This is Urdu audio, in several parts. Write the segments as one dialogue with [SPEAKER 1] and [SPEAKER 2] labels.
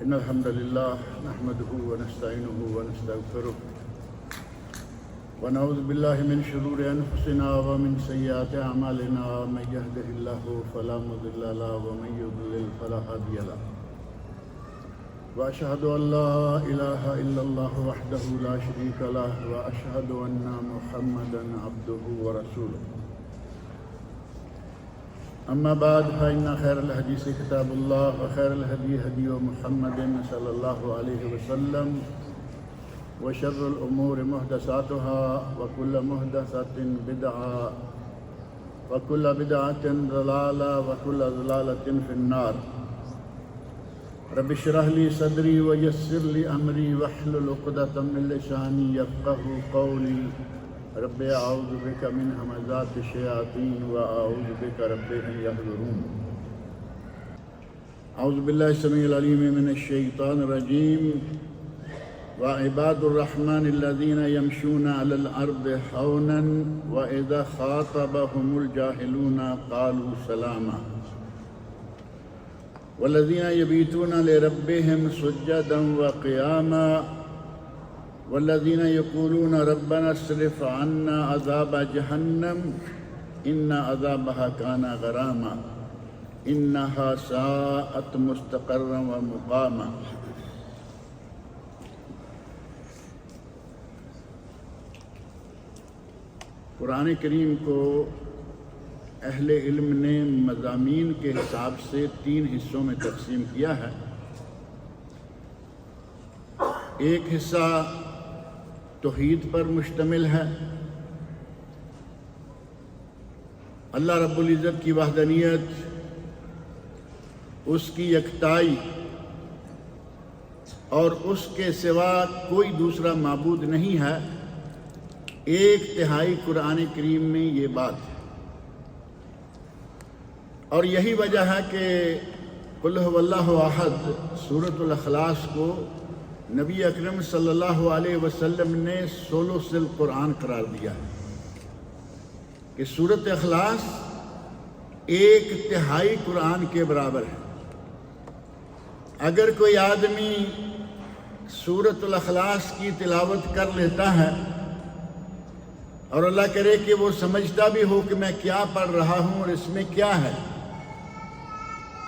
[SPEAKER 1] إن الحمد لله نحمده ونستعينه ونستغفره ونعوذ بالله من شرور أنفسنا ومن سيئات أعمالنا من يهده الله فلا مضل له ومن يضلل فلا هادي له وأشهد أن لا إله إلا الله وحده لا شريك له وأشهد أن محمدا عبده ورسوله أما بعد فإن خير الحديث كتاب الله وخير الهدي هدي محمد صلى الله عليه وسلم وشر الأمور محدثاتها وكل محدثة بدعة وكل بدعة ضلالة وكل ضلالة في النار رب اشرح لي صدري ويسر لي أمري واحلل عقدة من لساني يفقهوا قولي رب أعوذ بك من همزات الشياطين وأعوذ بك رب أن يحضرون أعوذ بالله السميع العليم من الشيطان الرجيم وعباد الرحمن الذين يمشون على الأرض هونا وإذا خاطبهم الجاهلون قالوا سلاما والذين يبيتون لربهم سجدا وقياما والذين يقولون ربنا اصرف عنا عذاب جهنم إن عذابها كان غراما إنها ساءت مستقرا ومقاما قرآن کریم کو اہل علم نے مضامین کے حساب سے 3 حصوں میں تقسیم کیا ہے۔ ایک حصہ توحید پر مشتمل ہے، اللہ رب العزت کی وحدانیت، اس کی یکتائی اور اس کے سوا کوئی دوسرا معبود نہیں ہے۔ 1/3 قرآن کریم میں یہ بات ہے، اور یہی وجہ ہے کہ قل هو اللہ احد سورۃ الاخلاص کو نبی اکرم صلی اللہ علیہ وسلم نے ثلث القرآن قرار دیا ہے کہ سورۃ اخلاص 1/3 قرآن کے برابر ہے۔ اگر کوئی آدمی سورۃ الاخلاص کی تلاوت کر لیتا ہے اور اللہ کرے کہ وہ سمجھتا بھی ہو کہ میں کیا پڑھ رہا ہوں اور اس میں کیا ہے،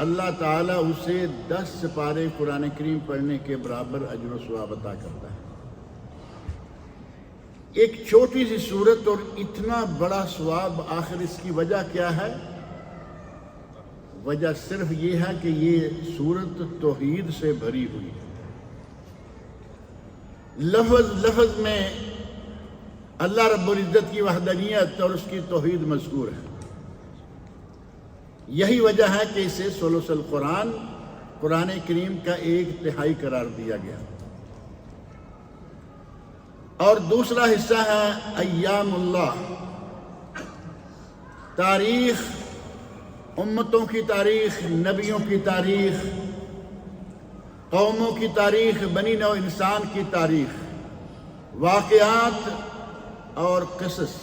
[SPEAKER 1] اللہ تعالیٰ اسے 10 سپارے قرآن کریم پڑھنے کے برابر اجر و ثواب عطا کرتا ہے۔ ایک چھوٹی سی سورت اور اتنا بڑا ثواب، آخر اس کی وجہ کیا ہے؟ وجہ صرف یہ ہے کہ یہ سورت توحید سے بھری ہوئی ہے۔ لفظ لفظ میں اللہ رب العزت کی وحدانیت اور اس کی توحید مذکور ہے۔ یہی وجہ ہے کہ اسے ثلث القرآن قرآن کریم کا 1/3 قرار دیا گیا۔ اور دوسرا حصہ ہے ایام اللہ، تاریخ، امتوں کی تاریخ، نبیوں کی تاریخ، قوموں کی تاریخ، بنی نوع انسان کی تاریخ، واقعات اور قصص۔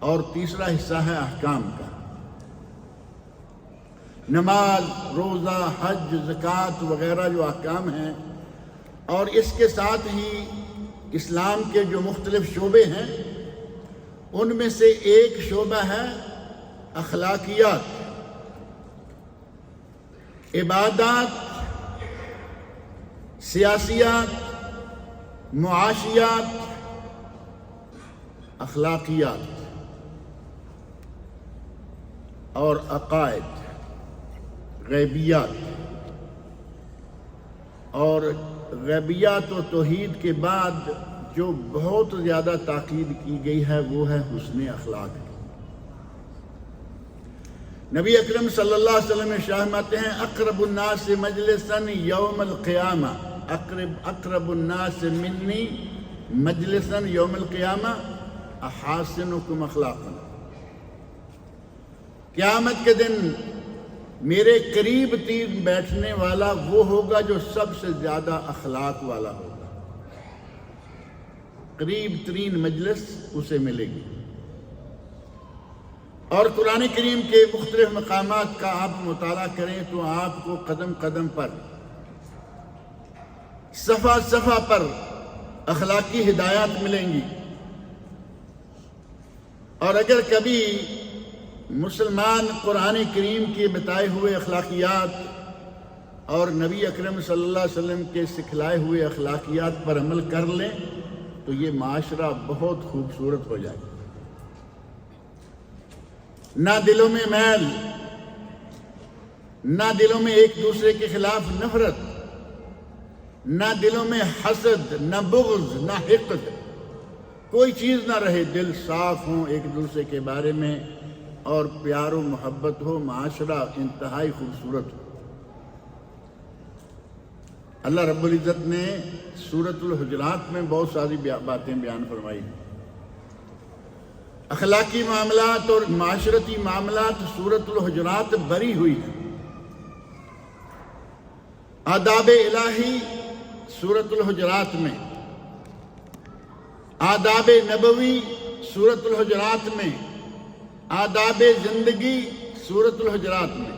[SPEAKER 1] اور تیسرا حصہ ہے احکام کا، نماز، روزہ، حج، زکوٰۃ وغیرہ جو احکام ہیں، اور اس کے ساتھ ہی اسلام کے جو مختلف شعبے ہیں ان میں سے ایک شعبہ ہے اخلاقیات، عبادات، سیاسیات، معاشیات، اخلاقیات اور عقائد، غیبیات۔ اور غیبیات و توحید کے بعد جو بہت زیادہ تاکید کی گئی ہے وہ ہے حسن اخلاق۔ نبی اکرم صلی اللہ علیہ وسلم فرماتے ہیں اقرب الناس مجلسا یوم القیامہ، اقرب الناس منی مجلسا یوم القیامہ احاسنکم اخلاقا۔ قیامت کے دن میرے قریب تین بیٹھنے والا وہ ہوگا جو سب سے زیادہ اخلاق والا ہوگا۔ قریب ترین مجلس اسے ملے گی۔ اور قرآن کریم کے مختلف مقامات کا آپ مطالعہ کریں تو آپ کو قدم قدم پر، صفحہ صفحہ پر اخلاقی ہدایات ملیں گی۔ اور اگر کبھی مسلمان قرآن کریم کے بتائے ہوئے اخلاقیات اور نبی اکرم صلی اللہ علیہ وسلم کے سکھلائے ہوئے اخلاقیات پر عمل کر لیں تو یہ معاشرہ بہت خوبصورت ہو جائے گا۔ نہ دلوں میں میل، نہ دلوں میں ایک دوسرے کے خلاف نفرت، نہ دلوں میں حسد، نہ بغض، نہ حقد، کوئی چیز نہ رہے، دل صاف ہوں ایک دوسرے کے بارے میں اور پیار و محبت ہو، معاشرہ انتہائی خوبصورت ہو۔ اللہ رب العزت نے سورۃ الحجرات میں بہت ساری باتیں بیان فرمائی ہیں۔ اخلاقی معاملات اور معاشرتی معاملات سورۃ الحجرات بری ہوئی ہیں۔ آداب الہی سورۃ الحجرات میں، آداب نبوی سورۃ الحجرات میں، آداب زندگی سورۃ الحجرات میں۔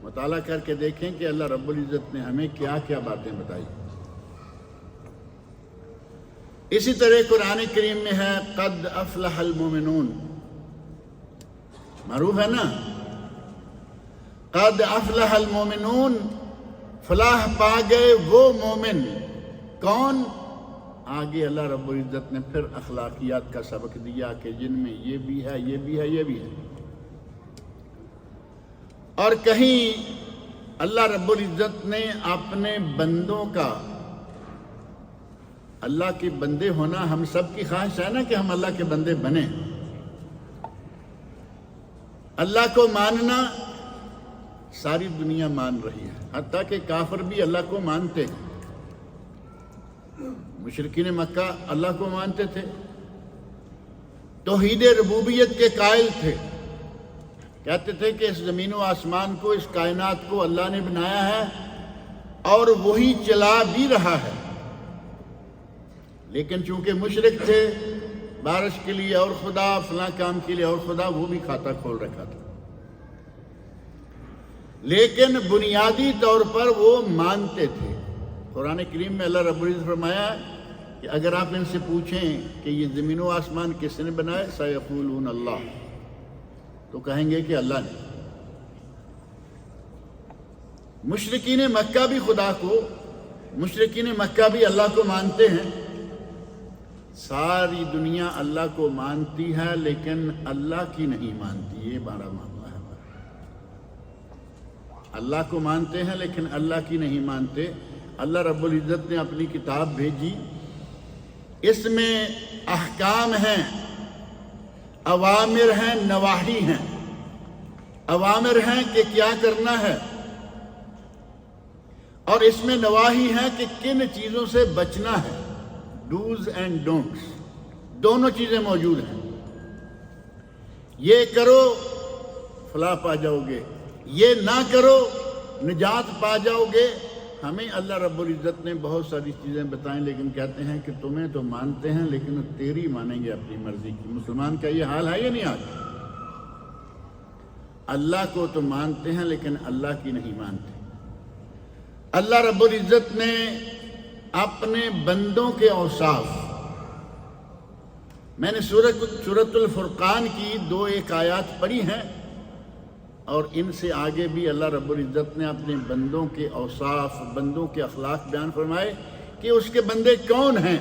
[SPEAKER 1] مطالعہ کر کے دیکھیں کہ اللہ رب العزت نے ہمیں کیا کیا باتیں بتائی۔ اسی طرح قرآن کریم میں ہے قد افلح المومنون، معروف ہے نا، قد افلح المومنون، فلاح پا گئے وہ مومن۔ کون؟ آگے اللہ رب العزت نے پھر اخلاقیات کا سبق دیا کہ جن میں یہ بھی ہے، یہ بھی ہے، یہ بھی ہے۔ اور کہیں اللہ رب العزت نے اپنے بندوں کا، اللہ کے بندے ہونا ہم سب کی خواہش ہے نا کہ ہم اللہ کے بندے بنیں۔ اللہ کو ماننا ساری دنیا مان رہی ہے، حتیٰ کہ کافر بھی اللہ کو مانتے ہیں۔ مشرکین مکہ اللہ کو مانتے تھے، توحید ربوبیت کے قائل تھے، کہتے تھے کہ اس زمین و آسمان کو، اس کائنات کو اللہ نے بنایا ہے اور وہی چلا بھی رہا ہے۔ لیکن چونکہ مشرک تھے، بارش کے لیے اور خدا، فلاں کام کے لیے اور خدا، وہ بھی کھاتا کھول رکھا تھا۔ لیکن بنیادی طور پر وہ مانتے تھے۔ قرآن کریم میں اللہ رب العزت فرمایا کہ اگر آپ ان سے پوچھیں کہ یہ زمین و آسمان کس نے بنائے، سیقولون اللہ، تو کہیں گے کہ اللہ نے۔ مشرکین مکہ بھی خدا کو، مشرکین مکہ بھی اللہ کو مانتے ہیں۔ ساری دنیا اللہ کو مانتی ہے لیکن اللہ کی نہیں مانتی، یہ بڑا معاملہ ہے۔ اللہ کو مانتے ہیں لیکن اللہ کی نہیں مانتے۔ اللہ رب العزت نے اپنی کتاب بھیجی، اس میں احکام ہیں، اوامر ہیں، نواہی ہیں۔ اوامر ہیں کہ کیا کرنا ہے، اور اس میں نواہی ہیں کہ کن چیزوں سے بچنا ہے، ڈوز اینڈ ڈونٹس، دونوں چیزیں موجود ہیں۔ یہ کرو فلاح پا جاؤ گے، یہ نہ کرو نجات پا جاؤ گے۔ ہمیں اللہ رب العزت نے بہت ساری چیزیں بتائیں، لیکن کہتے ہیں کہ تمہیں تو مانتے ہیں لیکن تیری مانیں گے اپنی مرضی کی۔ مسلمان کا یہ حال ہے یا نہیں آج؟ اللہ کو تو مانتے ہیں لیکن اللہ کی نہیں مانتے۔ اللہ رب العزت نے اپنے بندوں کے اوصاف، میں نے سورۃ الفرقان کی 2 آیات پڑھی ہیں، اور ان سے آگے بھی اللہ رب العزت نے اپنے بندوں کے اوصاف، بندوں کے اخلاق بیان فرمائے کہ اس کے بندے کون ہیں۔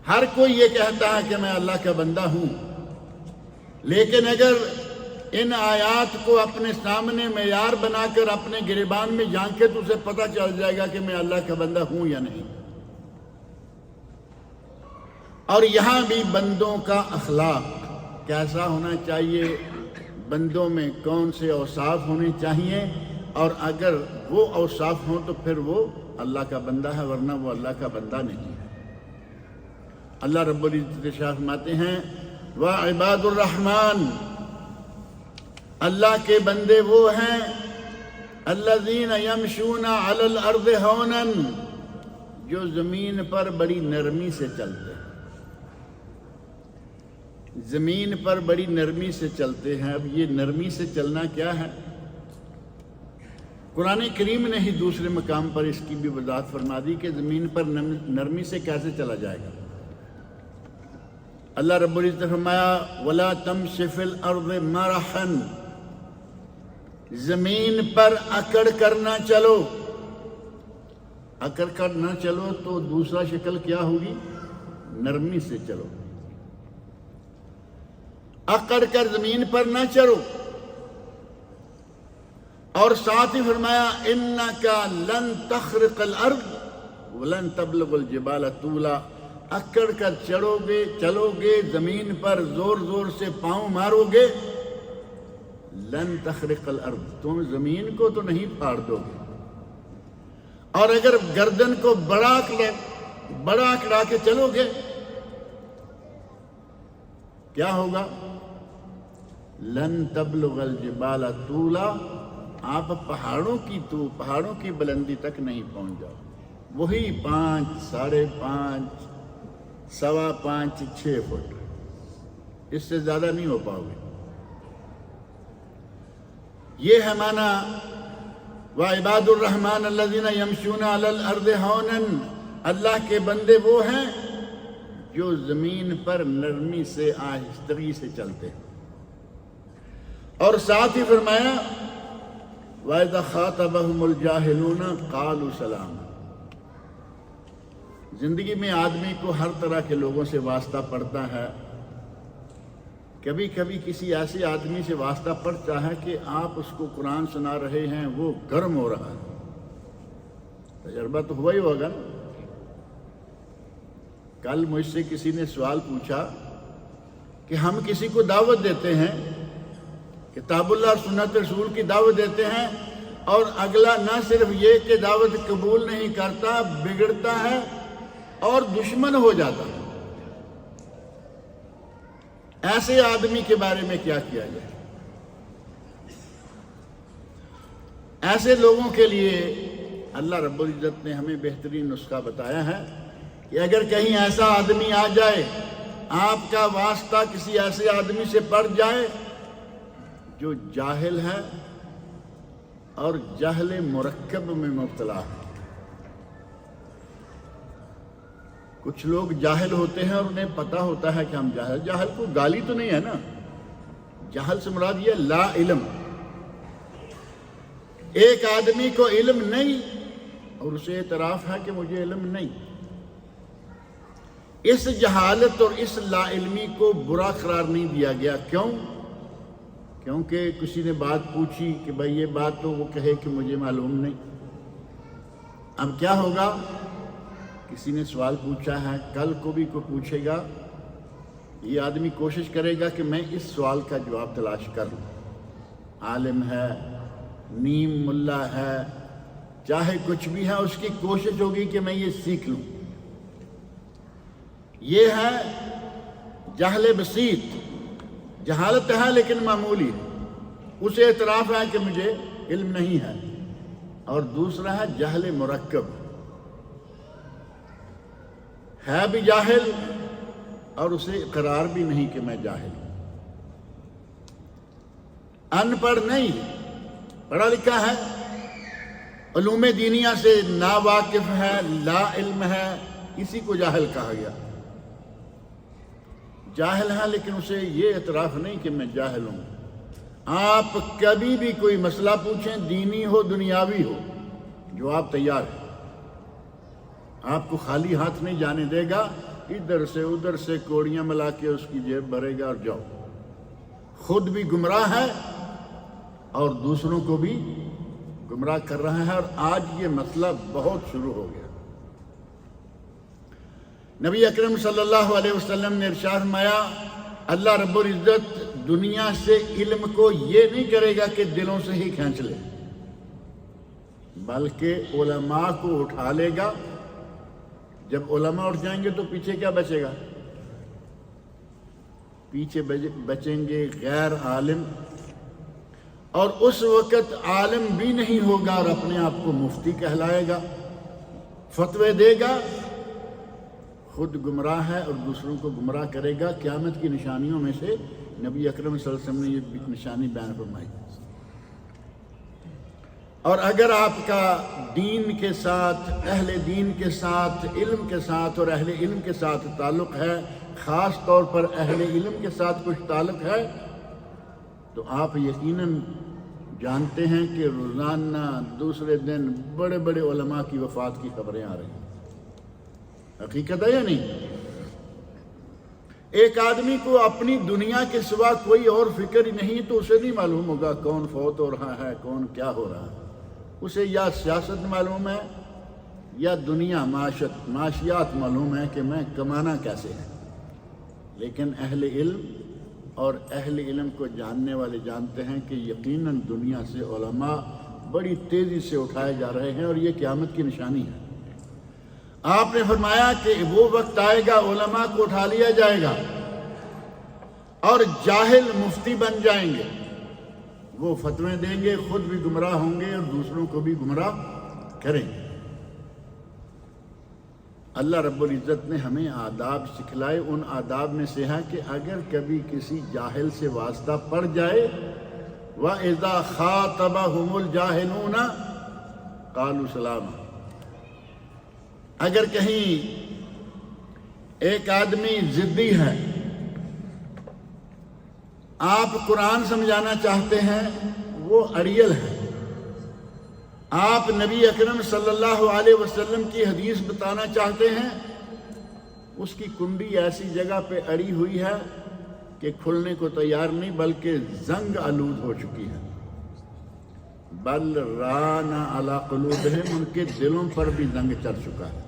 [SPEAKER 1] ہر کوئی یہ کہتا ہے کہ میں اللہ کا بندہ ہوں، لیکن اگر ان آیات کو اپنے سامنے معیار بنا کر اپنے گریبان میں جھانکے تو اسے پتہ چل جائے گا کہ میں اللہ کا بندہ ہوں یا نہیں۔ اور یہاں بھی بندوں کا اخلاق کیسا ہونا چاہیے، بندوں میں کون سے اوصاف ہونے چاہیے، اور اگر وہ اوصاف ہوں تو پھر وہ اللہ کا بندہ ہے، ورنہ وہ اللہ کا بندہ نہیں ہے۔ اللہ رب العزت ارشاد فرماتے ہیں وَعِبَادُ الرحمن، اللہ کے بندے وہ ہیں الَّذِينَ يَمْشُونَ عَلَى الْأَرْضِ هَوْنًا، جو زمین پر بڑی نرمی سے چلتے ہیں۔ زمین پر بڑی نرمی سے چلتے ہیں۔ اب یہ نرمی سے چلنا کیا ہے؟ قرآن کریم نے ہی دوسرے مقام پر اس کی بھی وضاحت فرما دی کہ زمین پر نرمی سے کیسے چلا جائے گا۔ اللہ رب العزت نے فرمایا وَلَا تَمْشِ فِي الْأَرْضِ مَرَحًا، زمین پر اکڑ کر نہ چلو۔ اکڑ کر نہ چلو تو دوسرا شکل کیا ہوگی؟ نرمی سے چلو۔ اکڑ کر زمین پر نہ چلو، اور ساتھ ہی فرمایا اِنَّكَ لَن تَخْرِقَ الْأَرْضَ وَلَن تَبْلُغَ الْجِبَالَ طُولًا، اکڑ کر چلو گے زمین پر، زور زور سے پاؤں مارو گے، لن تخرق الارض، تم زمین کو تو نہیں پھاڑ دو گے، اور اگر گردن کو بڑا اکڑا کے چلو گے کیا ہوگا؟ لن تبلغ الجبال طولا، آپ پہاڑوں کی بلندی تک نہیں پہنچ جاؤ، وہی 5، 5.5، 5.25، 6 فٹ، اس سے زیادہ نہیں ہو پاؤ گے۔ یہ ہے معنی وَعِبَادُ الرَّحْمَنِ الَّذِينَ يَمْشُونَ عَلَى الْأَرْضِ هَوْنًا، اللہ کے بندے وہ ہیں جو زمین پر نرمی سے آہستگی سے چلتے ہیں۔ اور ساتھ ہی فرمایا وَإِذَا خَاطَبَهُمُ الْجَاهِلُونَ قَالُوا سَلَامًا، زندگی میں آدمی کو ہر طرح کے لوگوں سے واسطہ پڑتا ہے، کبھی کبھی کسی ایسے آدمی سے واسطہ پڑتا ہے کہ آپ اس کو قرآن سنا رہے ہیں، وہ گرم ہو رہا ہے، تجربہ تو ہوا ہی ہوگا نا۔ کل مجھ سے کسی نے سوال پوچھا کہ ہم کسی کو دعوت دیتے ہیں، کتاب اللہ اور سنت رسول کی دعوت دیتے ہیں، اور اگلا نہ صرف یہ کہ دعوت قبول نہیں کرتا، بگڑتا ہے اور دشمن ہو جاتا ہے، ایسے آدمی کے بارے میں کیا کیا جائے؟ ایسے لوگوں کے لیے اللہ رب العزت نے ہمیں بہترین نسخہ بتایا ہے کہ اگر کہیں ایسا آدمی آ جائے، آپ کا واسطہ کسی ایسے آدمی سے پڑ جائے جو جاہل ہے اور جہل مرکب میں مبتلا ہے۔ کچھ لوگ جاہل ہوتے ہیں اور انہیں پتہ ہوتا ہے کہ ہم جاہل کو گالی تو نہیں ہے نا، جاہل سے مراد یہ لا علم۔ ایک آدمی کو علم نہیں اور اسے اعتراف ہے کہ مجھے علم نہیں، اس جہالت اور اس لا علمی کو برا قرار نہیں دیا گیا۔ کیوں؟ کیونکہ کسی نے بات پوچھی کہ بھائی یہ بات تو وہ کہے کہ مجھے معلوم نہیں۔ اب کیا ہوگا؟ کسی نے سوال پوچھا ہے، کل کو بھی کوئی پوچھے گا، یہ آدمی کوشش کرے گا کہ میں اس سوال کا جواب تلاش کر لوں۔ عالم ہے، نیم ملا ہے، چاہے کچھ بھی ہے، اس کی کوشش ہوگی کہ میں یہ سیکھ لوں۔ یہ ہے جہل بسیط، جہالت ہے لیکن معمولی ہے، اسے اعتراف ہے کہ مجھے علم نہیں ہے۔ اور دوسرا ہے جہل مرکب، ہے بھی جاہل اور اسے اقرار بھی نہیں کہ میں جاہل ہوں، ان پڑھ نہیں، پڑھا لکھا ہے، علوم دینیہ سے ناواقف ہے، لا علم ہے، اسی کو جاہل کہا گیا۔ جاہل ہے لیکن اسے یہ اعتراف نہیں کہ میں جاہل ہوں۔ آپ کبھی بھی کوئی مسئلہ پوچھیں، دینی ہو دنیاوی ہو، جواب تیار ہے، آپ کو خالی ہاتھ نہیں جانے دے گا، ادھر سے ادھر سے کوڑیاں ملا کے اس کی جیب بھرے گا اور جاؤ۔ خود بھی گمراہ ہے اور دوسروں کو بھی گمراہ کر رہا ہے، اور آج یہ مسئلہ بہت شروع ہو گیا۔ نبی اکرم صلی اللہ علیہ وسلم نے ارشاد فرمایا، اللہ رب العزت دنیا سے علم کو یہ نہیں کرے گا کہ دلوں سے ہی کھینچ لے، بلکہ علماء کو اٹھا لے گا۔ جب علماء اٹھ جائیں گے تو پیچھے کیا بچے گا؟ پیچھے بچیں گے غیر عالم، اور اس وقت عالم بھی نہیں ہوگا اور اپنے آپ کو مفتی کہلائے گا، فتوے دے گا، خود گمراہ ہے اور دوسروں کو گمراہ کرے گا۔ قیامت کی نشانیوں میں سے نبی اکرم صلی اللہ علیہ وسلم نے یہ نشانی بیان فرمائی۔ اور اگر آپ کا دین کے ساتھ، اہل دین کے ساتھ، علم کے ساتھ اور اہل علم کے ساتھ تعلق ہے، خاص طور پر اہل علم کے ساتھ کچھ تعلق ہے، تو آپ یقیناً جانتے ہیں کہ روزانہ دوسرے دن بڑے بڑے علماء کی وفات کی خبریں آ رہی ہیں۔ حقیقت ہے یا نہیں؟ ایک آدمی کو اپنی دنیا کے سوا کوئی اور فکر ہی نہیں تو اسے نہیں معلوم ہوگا کون فوت ہو رہا ہے، کون کیا ہو رہا ہے۔ اسے یا سیاست معلوم ہے یا دنیا معاشیات معلوم ہے کہ میں کمانا کیسے ہے۔ لیکن اہل علم اور اہل علم کو جاننے والے جانتے ہیں کہ یقیناً دنیا سے علماء بڑی تیزی سے اٹھائے جا رہے ہیں اور یہ قیامت کی نشانی ہے۔ آپ نے فرمایا کہ وہ وقت آئے گا علماء کو اٹھا لیا جائے گا اور جاہل مفتی بن جائیں گے، وہ فتوے دیں گے، خود بھی گمراہ ہوں گے اور دوسروں کو بھی گمراہ کریں گے۔ اللہ رب العزت نے ہمیں آداب سکھلائے، ان آداب میں سے ہے کہ اگر کبھی کسی جاہل سے واسطہ پڑ جائے وَإِذَا خَاطَبَهُمُ الْجَاهِلُونَ قَالُوا سَلَامًا، اگر کہیں ایک آدمی ضدی ہے، آپ قرآن سمجھانا چاہتے ہیں، وہ اڑیل ہے، آپ نبی اکرم صلی اللہ علیہ وسلم کی حدیث بتانا چاہتے ہیں، اس کی کنڈی ایسی جگہ پہ اڑی ہوئی ہے کہ کھلنے کو تیار نہیں بلکہ زنگ آلود ہو چکی ہے۔ بل ران علی قلوبہم، ان کے دلوں پر بھی زنگ چڑھ چکا ہے۔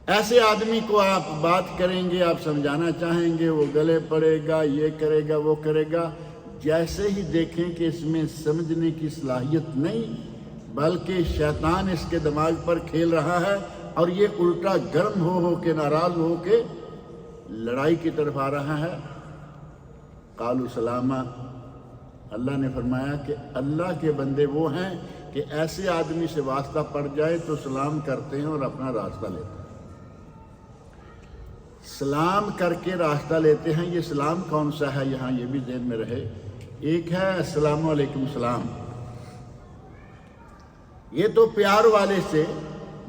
[SPEAKER 1] ایسے آدمی کو آپ بات کریں گے، آپ سمجھانا چاہیں گے، وہ گلے پڑے گا، یہ کرے گا، وہ کرے گا، جیسے ہی دیکھیں کہ اس میں سمجھنے کی صلاحیت نہیں بلکہ شیطان اس کے دماغ پر کھیل رہا ہے اور یہ الٹا گرم ہو کے، ناراض ہو کے لڑائی کی طرف آ رہا ہے، قالوا سلاما، اللہ نے فرمایا کہ اللہ کے بندے وہ ہیں کہ ایسے آدمی سے واسطہ پڑ جائے تو سلام کرتے ہیں اور اپنا راستہ لیتے ہیں۔ سلام کر کے راستہ لیتے ہیں۔ یہ سلام کون سا ہے یہاں یہ بھی ذہن میں رہے۔ ایک ہے السلام علیکم السلام، یہ تو پیار والے سے،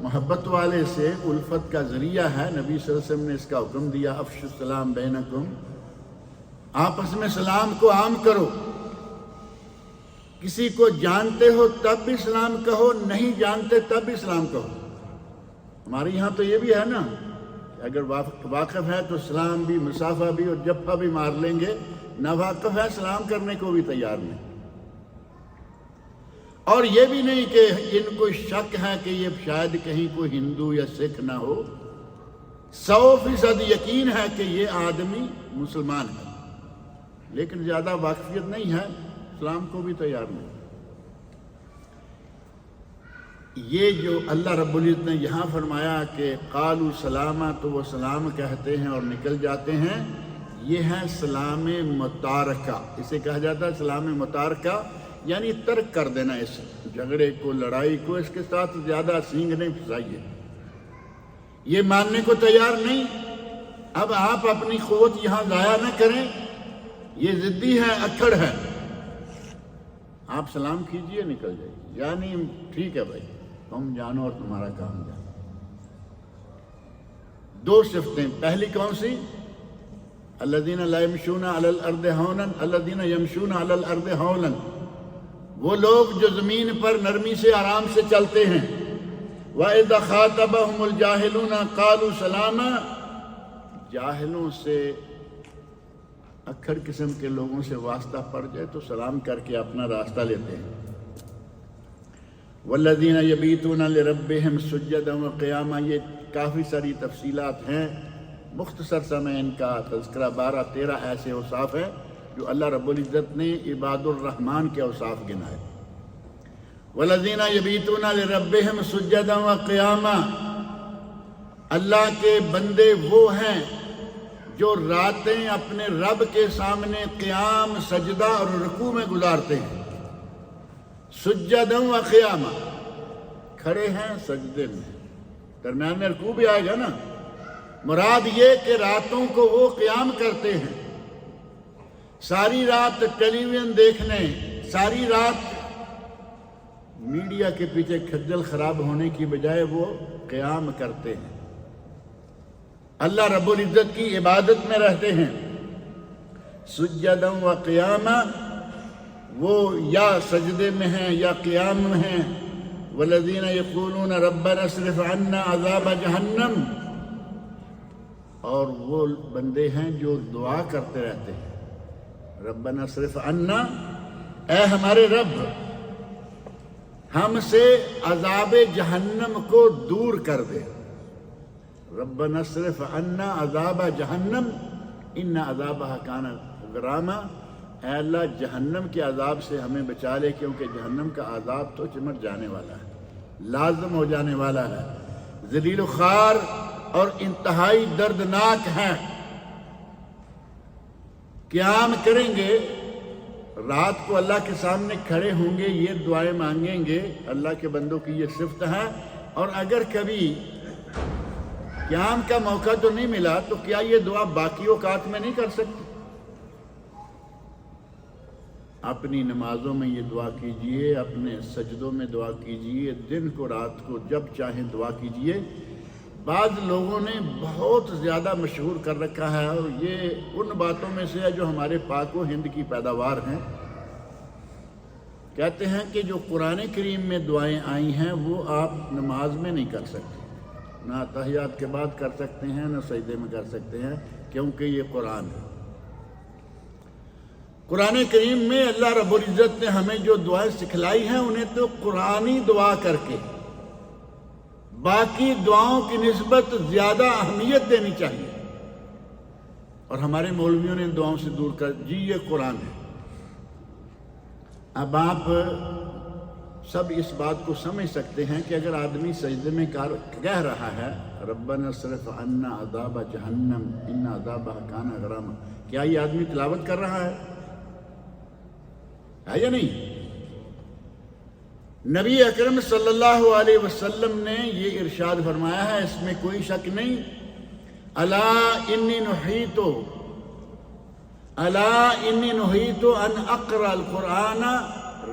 [SPEAKER 1] محبت والے سے الفت کا ذریعہ ہے۔ نبی صلی اللہ علیہ وسلم نے اس کا حکم دیا، افشوا السلام بینکم، آپس میں سلام کو عام کرو، کسی کو جانتے ہو تب بھی سلام کہو، نہیں جانتے تب بھی سلام کہو۔ ہمارے یہاں تو یہ بھی ہے نا، اگر واقف ہے تو سلام بھی، مسافہ بھی اور جفا بھی مار لیں گے، ناواقف ہے سلام کرنے کو بھی تیار نہیں۔ اور یہ بھی نہیں کہ ان کو شک ہے کہ یہ شاید کہیں کوئی ہندو یا سکھ نہ ہو، 100% یقین ہے کہ یہ آدمی مسلمان ہے، لیکن زیادہ واقفیت نہیں ہے، سلام کو بھی تیار نہیں۔ یہ جو اللہ رب العزت نے یہاں فرمایا کہ قالوا سلاما، تو وہ سلام کہتے ہیں اور نکل جاتے ہیں، یہ ہے سلام متارکہ، اسے کہا جاتا ہے سلام متارکہ، یعنی ترک کر دینا اس جھگڑے کو، لڑائی کو، اس کے ساتھ زیادہ سینگ نہیں پھسائیے، یہ ماننے کو تیار نہیں۔ اب آپ اپنی قوت یہاں ضائع نہ کریں، یہ ضدی ہے، اکڑ ہے، آپ سلام کیجئے، نکل جائیے، یعنی ٹھیک ہے بھائی تم جانو اور تمہارا کام جانو۔ دو صفتیں، پہلی کون سی؟ الذین لا یمشون علی الارض ہونا، الذین یمشون علی الارض ہونا، وہ لوگ جو زمین پر نرمی سے، آرام سے چلتے ہیں۔ وَإِذَا خَاطَبَهُمُ الْجَاهِلُونَ قَالُوا سَلَامًا، جاہلوں سے، اکھڑ قسم کے لوگوں سے واسطہ پڑ جائے تو سلام کر کے اپنا راستہ لیتے ہیں۔ وَالَّذِينَ يَبِيتُونَ لِرَبِّهِمْ سُجَّدًا وَقِيَامًا، یہ کافی ساری تفصیلات ہیں، مختصر سا میں ان کا تذکرہ 12-13 ایسے اوصاف ہیں جو اللہ رب العزت نے عباد الرحمن کے اوصاف گنائے۔ وَالَّذِينَ يَبِيتُونَ لِرَبِّهِمْ سُجَّدًا وَقِيَامًا، اللہ کے بندے وہ ہیں جو راتیں اپنے رب کے سامنے قیام، سجدہ اور رکوع میں گزارتے ہیں۔ سجداً و قیاما، کھڑے ہیں سجدے میں، درمیان میں رکوع بھی آئے گا نا. مراد یہ کہ راتوں کو وہ قیام کرتے ہیں، ساری رات ٹیلی ویژن دیکھنے، ساری رات میڈیا کے پیچھے کھجل خراب ہونے کی بجائے وہ قیام کرتے ہیں، اللہ رب العزت کی عبادت میں رہتے ہیں. سجدا و قیاما، وہ یا سجدے میں ہیں یا قیام میں ہیں. والذین یقولون ربنا اصرف عنا عذاب جہنم، اور وہ بندے ہیں جو دعا کرتے رہتے ہیں، ربنا اصرف عنا، اے ہمارے رب ہم سے عذاب جہنم کو دور کر دے. ربنا اصرف عنا عذاب جہنم ان عذابها کان غراما، اے اللہ جہنم کے عذاب سے ہمیں بچا لے، کیونکہ جہنم کا عذاب تو چمٹ جانے والا ہے، لازم ہو جانے والا ہے، ذلیل و خوار اور انتہائی دردناک ہے. قیام کریں گے، رات کو اللہ کے سامنے کھڑے ہوں گے، یہ دعائیں مانگیں گے، اللہ کے بندوں کی یہ صفت ہے. اور اگر کبھی قیام کا موقع تو نہیں ملا تو کیا یہ دعا باقی اوقات میں نہیں کر سکتے؟ اپنی نمازوں میں یہ دعا کیجئے، اپنے سجدوں میں دعا کیجئے، دن کو رات کو جب چاہیں دعا کیجئے. بعض لوگوں نے بہت زیادہ مشہور کر رکھا ہے، اور یہ ان باتوں میں سے ہے جو ہمارے پاک و ہند کی پیداوار ہیں. کہتے ہیں کہ جو قرآن کریم میں دعائیں آئی ہیں وہ آپ نماز میں نہیں کر سکتے، نہ تحیات کے بعد کر سکتے ہیں، نہ سجدے میں کر سکتے ہیں، کیونکہ یہ قرآن ہے. قرآن کریم میں اللہ رب العزت نے ہمیں جو دعائیں سکھلائی ہیں انہیں تو قرآنی دعا کر کے باقی دعاؤں کی نسبت زیادہ اہمیت دینی چاہیے. اور ہمارے مولویوں نے دعاؤں سے دور کر جی یہ قرآن ہے. اب آپ سب اس بات کو سمجھ سکتے ہیں کہ اگر آدمی سجدے میں کہہ رہا ہے ربنا اصرف عنا عذاب جہنم ان عذابها کان غراما، کیا یہ آدمی تلاوت کر رہا ہے یا نہیں؟ نبی اکرم صلی اللہ علیہ وسلم نے یہ ارشاد فرمایا ہے، اس میں کوئی شک نہیں، الا انی نہیت ان اقرأ القرآن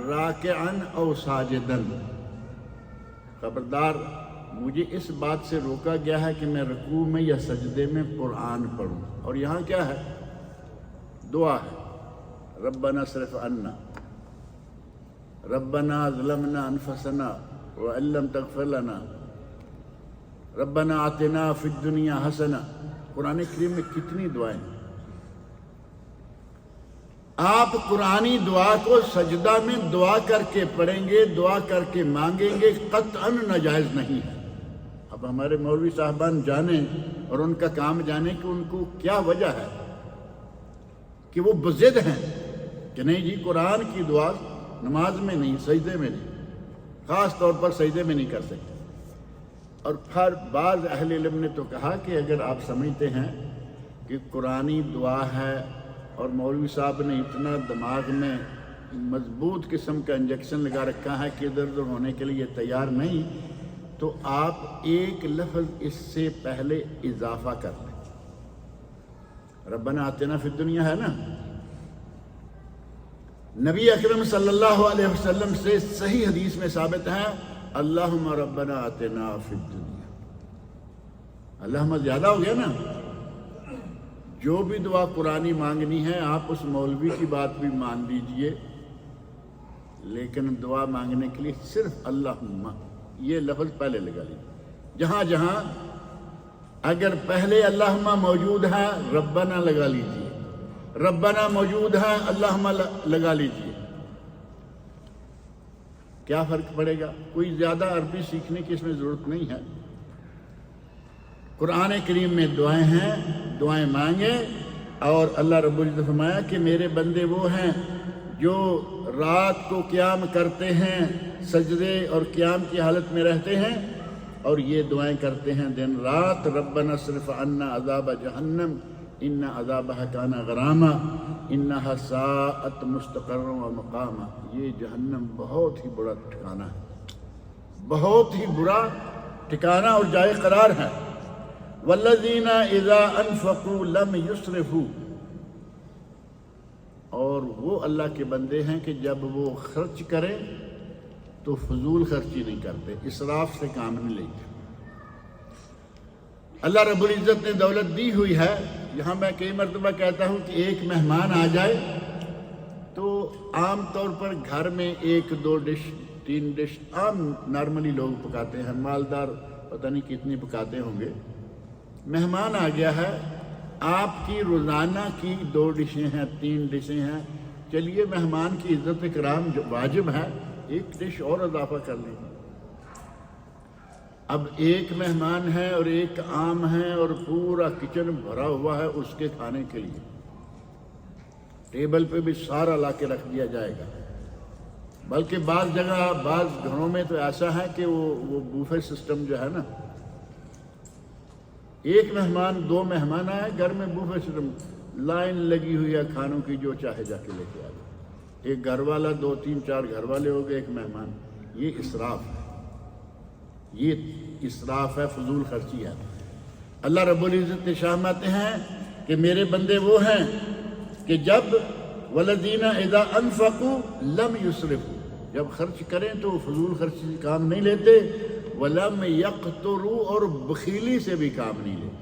[SPEAKER 1] راکعا او ساجدا، خبردار مجھے اس بات سے روکا گیا ہے کہ میں رکوع میں یا سجدے میں قرآن پڑھوں. اور یہاں کیا ہے؟ دعا ہے، ربنا اصرف عنا، ربنا ظلمنا انفسنا وان لم تغفر لنا، ربنا آتنا فی الدنیا حسنہ. قرآن کریم میں کتنی دعائیں ہیں. آپ قرآنی دعا کو سجدہ میں دعا کر کے پڑھیں گے، دعا کر کے مانگیں گے، قطعاً ناجائز نہیں ہے. اب ہمارے مولوی صاحبان جانیں اور ان کا کام جانیں کہ ان کو کیا وجہ ہے کہ وہ بضد ہیں کہ نہیں جی قرآن کی دعا نماز میں نہیں، سجدے میں نہیں، خاص طور پر سجدے میں نہیں کر سکتے. اور پھر بعض اہل علم نے تو کہا کہ اگر آپ سمجھتے ہیں کہ قرآنی دعا ہے اور مولوی صاحب نے اتنا دماغ میں مضبوط قسم کا انجیکشن لگا رکھا ہے کہ ادھر ادھر ہونے کے لیے تیار نہیں، تو آپ ایک لفظ اس سے پہلے اضافہ کر لیں. ربنا آتنا فی الدنیا ہے نا، نبی اکرم صلی اللہ علیہ وسلم سے صحیح حدیث میں ثابت ہے اللہم ربنا آتنا فی الدنیا. اللہم زیادہ ہو گیا نا. جو بھی دعا قرآنی مانگنی ہے آپ اس مولوی کی بات بھی مان لیجئے، لیکن دعا مانگنے کے لیے صرف اللہم یہ لفظ پہلے لگا لیجئے. جہاں جہاں اگر پہلے اللہم موجود ہے ربنا لگا لیجئے، ربنا موجود ہے اللہم لگا لیجئے. کیا فرق پڑے گا؟ کوئی زیادہ عربی سیکھنے کی اس میں ضرورت نہیں ہے. قرآن کریم میں دعائیں ہیں، دعائیں مانگیں. اور اللہ رب العزت فرمایا کہ میرے بندے وہ ہیں جو رات کو قیام کرتے ہیں، سجدے اور قیام کی حالت میں رہتے ہیں، اور یہ دعائیں کرتے ہیں دن رات. ربنا اصرف عنا عذاب جہنم ان عذابها کان غراما انها ساءت مستقرا ومقاما. یہ جہنم بہت ہی برا ٹھکانہ ہے، بہت ہی برا ٹھکانہ اور جائے قرار ہے۔ والذین اذا انفقوا لم یسرفوا، اور وہ اللہ کے بندے ہیں کہ جب وہ خرچ کریں تو فضول خرچی نہیں کرتے، اسراف سے کام نہیں لیتے۔ اللہ رب العزت نے دولت دی ہوئی ہے۔ یہاں میں کئی مرتبہ کہتا ہوں کہ ایک مہمان آ جائے تو عام طور پر گھر میں 1 2 ڈش 3 ڈش عام نارملی لوگ پکاتے ہیں، مالدار پتہ نہیں کتنی پکاتے ہوں گے۔ مہمان آ گیا ہے، آپ کی روزانہ کی 2 ڈشیں ہیں 3 ڈشیں ہیں، چلیے مہمان کی عزت اکرام جو واجب ہے، 1 ڈش اور اضافہ کر لیجیے۔ اب ایک مہمان ہے اور ایک عام ہے اور پورا کچن بھرا ہوا ہے اس کے کھانے کے لیے، ٹیبل پہ بھی سارا لا کے رکھ دیا جائے گا۔ بلکہ بعض جگہ بعض گھروں میں تو ایسا ہے کہ وہ بوفے سسٹم جو ہے نا، ایک مہمان 2 مہمان آئے، گھر میں بوفے سسٹم، لائن لگی ہوئی ہے کھانوں کی، جو چاہے جا کے لے کے آ جائے۔ ایک گھر والا 2 3 4 گھر والے ہو گئے، ایک مہمان۔ یہ اسراف ہے، یہ اسراف ہے، فضول خرچی ہے۔ اللہ رب العزت فرماتے ہیں کہ میرے بندے وہ ہیں کہ جب والذین اذا انفقوا لم یسرفوا، جب خرچ کریں تو فضول خرچی سے کام نہیں لیتے، ولم یقتروا، اور بخیلی سے بھی کام نہیں لیتے۔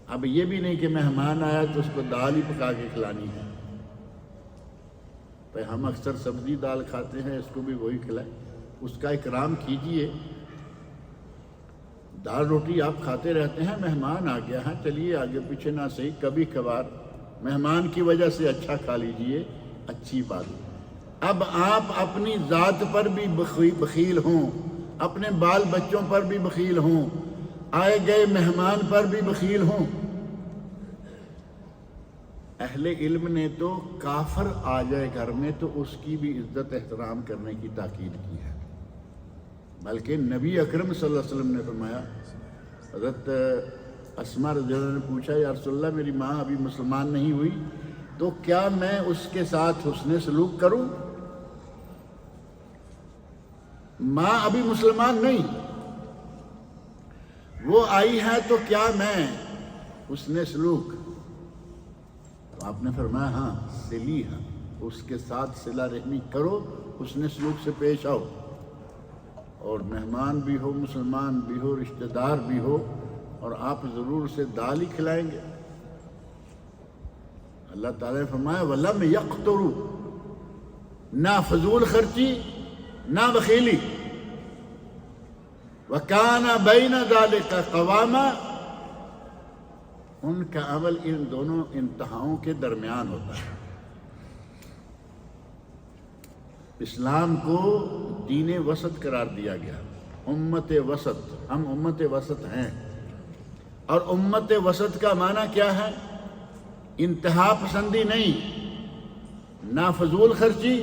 [SPEAKER 1] اب یہ بھی نہیں کہ مہمان آیا تو اس کو دال ہی پکا کے کھلانی ہے، تو ہم اکثر سبزی دال کھاتے ہیں، اس کو بھی وہی کھلائیں، اس کا اکرام کیجئے۔ دال روٹی آپ کھاتے رہتے ہیں، مہمان آ گیا ہے، چلیے آگے پیچھے نہ صحیح کبھی کبھار مہمان کی وجہ سے اچھا کھا لیجئے، اچھی بات۔ اب آپ اپنی ذات پر بھی بخیل ہوں، اپنے بال بچوں پر بھی بخیل ہوں، آئے گئے مہمان پر بھی بخیل ہوں۔ اہل علم نے تو کافر آ جائے گھر میں تو اس کی بھی عزت احترام کرنے کی تاکید کی ہے، بلکہ نبی اکرم صلی اللہ علیہ وسلم نے فرمایا، حضرت اسماء رضی اللہ عنہا نے پوچھا، یا رسول اللہ میری ماں ابھی مسلمان نہیں ہوئی تو کیا میں اس کے ساتھ حسن سلوک کروں؟ ماں ابھی مسلمان نہیں، وہ آئی ہے تو کیا میں حسن سلوک؟ تو آپ نے فرمایا ہاں سلی ہے، اس کے ساتھ صلہ رحمی کرو، حسن سلوک سے پیش آؤ، اور مہمان بھی ہو، مسلمان بھی ہو، رشتہ دار بھی ہو، اور آپ ضرور اسے دال ہی کھلائیں گے۔ اللہ تعالیٰ نے فرمایا وَلَمْ يَقْتُرُوا، نہ فضول خرچی نہ بخیلی، وَكَانَ بَيْنَ ذَلِكَ قَوَامًا، ان کا عمل ان دونوں انتہاؤں کے درمیان ہوتا ہے۔ اسلام کو دین وسط قرار دیا گیا، امت وسط، ہم امت وسط ہیں۔ اور امت وسط کا معنی کیا ہے؟ انتہا پسندی نہیں، نہ فضول خرچی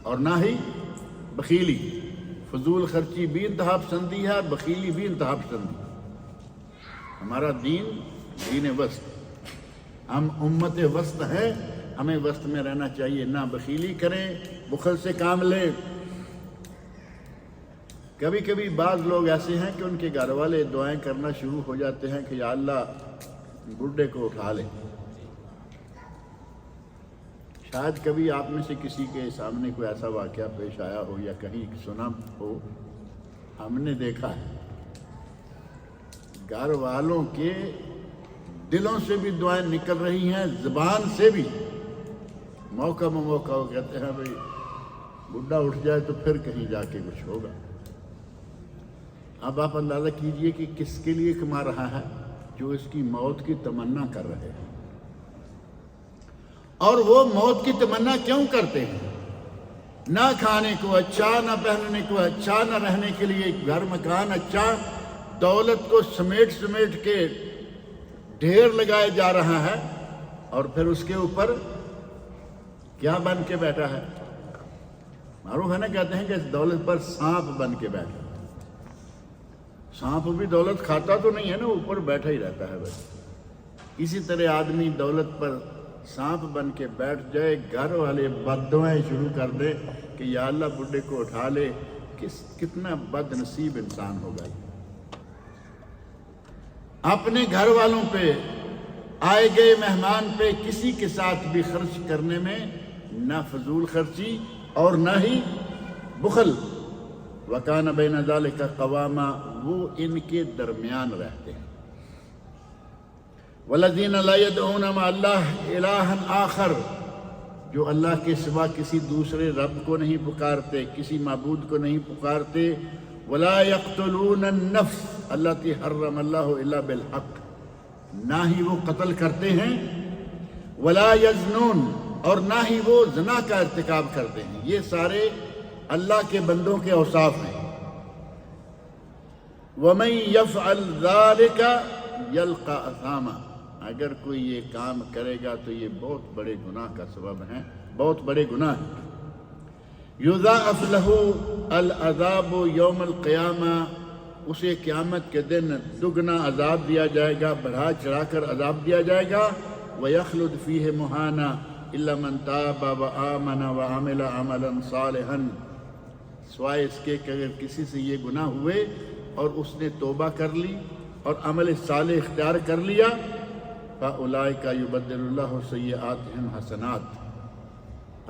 [SPEAKER 1] اور نہ ہی بخیلی۔ فضول خرچی بھی انتہا پسندی ہے، بخیلی بھی انتہا پسندی۔ ہمارا دین وسط، ہم امت وسط ہیں، ہمیں وسط میں رہنا چاہیے، نہ بخیلی کریں، بخل سے کام لیں۔ کبھی کبھی بعض لوگ ایسے ہیں کہ ان کے گھر والے دعائیں کرنا شروع ہو جاتے ہیں کہ یا اللہ بڈھے کو اٹھا لے۔ شاید کبھی آپ میں سے کسی کے سامنے کوئی ایسا واقعہ پیش آیا ہو یا کہیں سنا ہو، ہم نے دیکھا ہے گھر والوں کے دلوں سے بھی دعائیں نکل رہی ہیں، زبان سے بھی۔ موقع موقع وہ کہتے ہیں بھئی بڈھا اٹھ جائے تو پھر کہیں جا کے کچھ ہوگا۔ اب آپ اندازہ کیجئے کہ کس کے لیے کما رہا ہے؟ جو اس کی موت کی تمنا کر رہے ہیں۔ اور وہ موت کی تمنا کیوں کرتے ہیں؟ نہ کھانے کو اچھا، نہ پہننے کو اچھا، نہ رہنے کے لیے گھر مکان اچھا، دولت کو سمیٹ سمیٹ کے ڈھیر لگائے جا رہا ہے، اور پھر اس کے اوپر کیا بن کے بیٹھا ہے؟ معروف ہے نا، کہتے ہیں کہ اس دولت پر سانپ بن کے بیٹھا۔ سانپ بھی دولت کھاتا تو نہیں ہے نا، اوپر بیٹھا ہی رہتا ہے بس۔ اسی طرح آدمی دولت پر سانپ بن کے بیٹھ جائے، گھر والے بد دعائیں شروع کر دے کہ یا اللہ بڈھے کو اٹھا لے، کتنا بد نصیب انسان ہوگا۔ اپنے گھر والوں پہ، آئے گئے مہمان پہ کسی کے ساتھ بھی خرچ کرنے میں نہ فضول خرچی اور نہ ہی بخل۔ وَكَانَ بَيْنَ ذَلِكَ قَوَامًا، وہ ان کے درمیان رہتے ہیں۔ وَالَّذِينَ لَا يَدْعُونَ مَعَ اللَّهِ إِلَٰهًا آخَرَ، جو اللہ کے سوا کسی دوسرے رب کو نہیں پکارتے، کسی معبود کو نہیں پکارتے۔ وَلَا يَقْتُلُونَ النَّفْسَ الَّتِي حَرَّمَ اللَّهُ إِلَّا بِالْحَقِّ، نہ ہی وہ قتل کرتے ہیں۔ وَلَا يَزْنُونَ، اور نہ ہی وہ زنا کا ارتکاب کرتے ہیں۔ یہ سارے اللہ کے بندوں کے اوصاف ہیں۔ وَمَن يَفْعَلْ ذَلِكَ يَلْقَ أَثَامًا، اگر کوئی یہ کام کرے گا تو یہ بہت بڑے گناہ کا سبب ہے، بہت بڑے گناہ ہیں۔ یضاعف لہ العذاب یوم القیامہ، اسے قیامت کے دن دگنا عذاب دیا جائے گا، بڑھا چڑھا کر عذاب دیا جائے گا۔ وَيَخْلُدْ فِيهِ مُهَانًا إِلَّا مَنْ تَابَ وَآمَنَ وَعَمِلَ عَمَلًا صَالِحًا، سوائے اس کے کہ اگر کسی سے یہ گناہ ہوئے اور اس نے توبہ کر لی اور عمل صالح اختیار کر لیا، فَأُولَئِكَ يُبَدِّلُ اللَّهُ سَيِّئَاتِهِمْ حَسَنَاتٍ،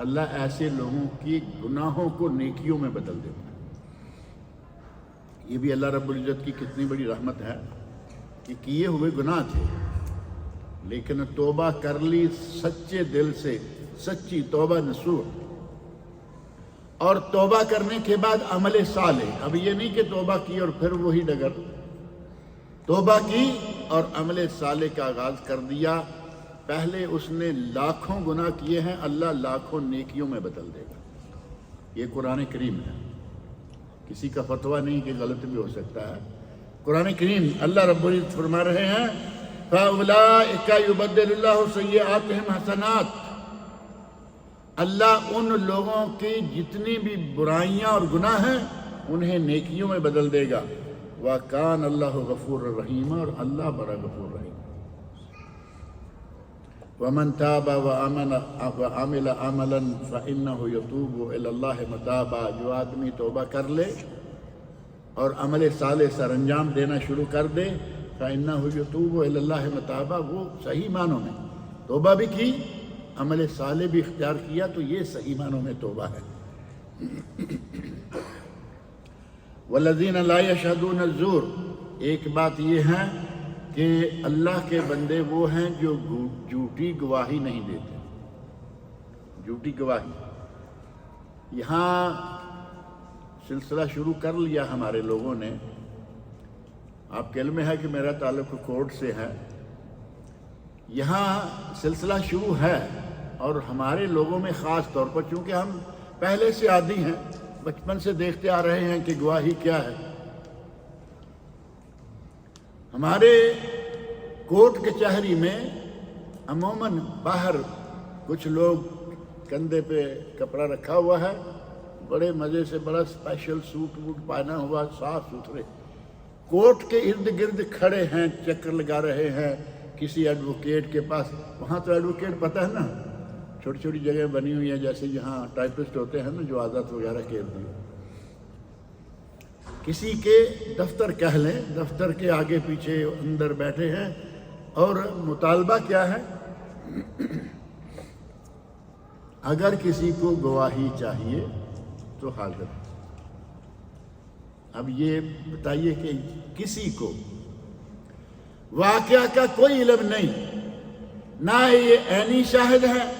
[SPEAKER 1] اللہ ایسے لوگوں کی گناہوں کو نیکیوں میں بدل دیتا ہے۔ یہ بھی اللہ رب العزت کی کتنی بڑی رحمت ہے کہ کیے ہوئے گناہ تھے لیکن توبہ کر لی سچے دل سے، سچی توبہ نصوح، اور توبہ کرنے کے بعد عمل صالح۔ اب یہ نہیں کہ توبہ کی اور پھر وہی ڈگر، توبہ کی اور عمل صالح کا آغاز کر دیا۔ پہلے اس نے لاکھوں گناہ کیے ہیں، اللہ لاکھوں نیکیوں میں بدل دے گا۔ یہ قرآن کریم ہے، کسی کا فتویٰ نہیں کہ غلط بھی ہو سکتا ہے۔ قرآن کریم اللہ رب العزت فرما رہے ہیں فَأُولَئِكَ يُبَدِّلُ اللَّهُ سَيِّئَاتِهِمْ حَسَنَاتٍ، اللہ ان لوگوں کی جتنی بھی برائیاں اور گناہ ہیں انہیں نیکیوں میں بدل دے گا۔ وَكَانَ اللَّهُ غَفُورًا رَحِيمًا، اور اللہ بڑا غفور رحیم۔ وَمَن تَابَ وَآمَنَ وَعَمِلَ عَمَلًا فَإِنَّهُ يَتُوبُ إِلَى اللَّهِ مَتَابًا، جو آدمی توبہ کر لے اور عمل صالح سر انجام دینا شروع کر دے، فَإِنَّهُ يَتُوبُ إِلَى اللَّهِ مَتَابًا، وہ صحیح معنوں میں توبہ بھی کی، عمل صالح بھی اختیار کیا، تو یہ صحیح معنوں میں توبہ ہے۔ وَالَّذِينَ لَا يَشْهَدُونَ الزُّورَ، ایک بات یہ ہے کہ اللہ کے بندے وہ ہیں جو جھوٹی گواہی نہیں دیتے۔ جھوٹی گواہی، یہاں سلسلہ شروع کر لیا ہمارے لوگوں نے۔ آپ کے علم میں ہے کہ میرا تعلق کورٹ سے ہے، یہاں سلسلہ شروع ہے، اور ہمارے لوگوں میں خاص طور پر، چونکہ ہم پہلے سے عادی ہیں، بچپن سے دیکھتے آ رہے ہیں کہ گواہی کیا ہے۔ ہمارے کوٹ کچہری میں عموماً باہر کچھ لوگ کندھے پہ کپڑا رکھا ہوا ہے، بڑے مزے سے بڑا اسپیشل سوٹ ووٹ پہنا ہوا، صاف ستھرے، کوٹ کے ارد گرد کھڑے ہیں، چکر لگا رہے ہیں کسی ایڈوکیٹ کے پاس۔ وہاں تو ایڈوکیٹ پتہ ہے نا، چھوٹی چھوٹی جگہ بنی ہوئی ہیں، جیسے یہاں ٹائپسٹ ہوتے ہیں نا جو عادت وغیرہ کے ارد گرد، کسی کے دفتر کہہ لیں، دفتر کے آگے پیچھے اندر بیٹھے ہیں، اور مطالبہ کیا ہے؟ اگر کسی کو گواہی چاہیے تو حاضر۔ اب یہ بتائیے کہ کسی کو واقعہ کا کوئی علم نہیں، نہ یہ عینی شاہد ہے،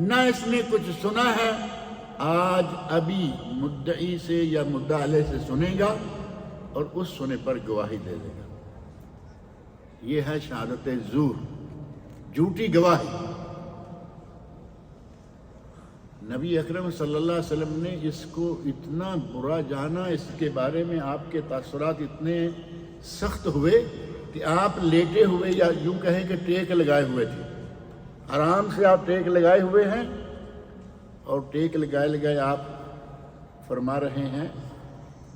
[SPEAKER 1] نہ اس نے کچھ سنا ہے، آج ابھی مدعی سے یا مدعا علیہ سے سنے گا اور اس سنے پر گواہی دے دے گا۔ یہ ہے شہادت زور، جھوٹی گواہی۔ نبی اکرم صلی اللہ علیہ وسلم نے اس کو اتنا برا جانا، اس کے بارے میں آپ کے تاثرات اتنے سخت ہوئے کہ آپ لیٹے ہوئے، یا یوں کہیں کہ ٹیک لگائے ہوئے تھے، آرام سے آپ ٹیک لگائے ہوئے ہیں، اور ٹیک لگائے لگائے آپ فرما رہے ہیں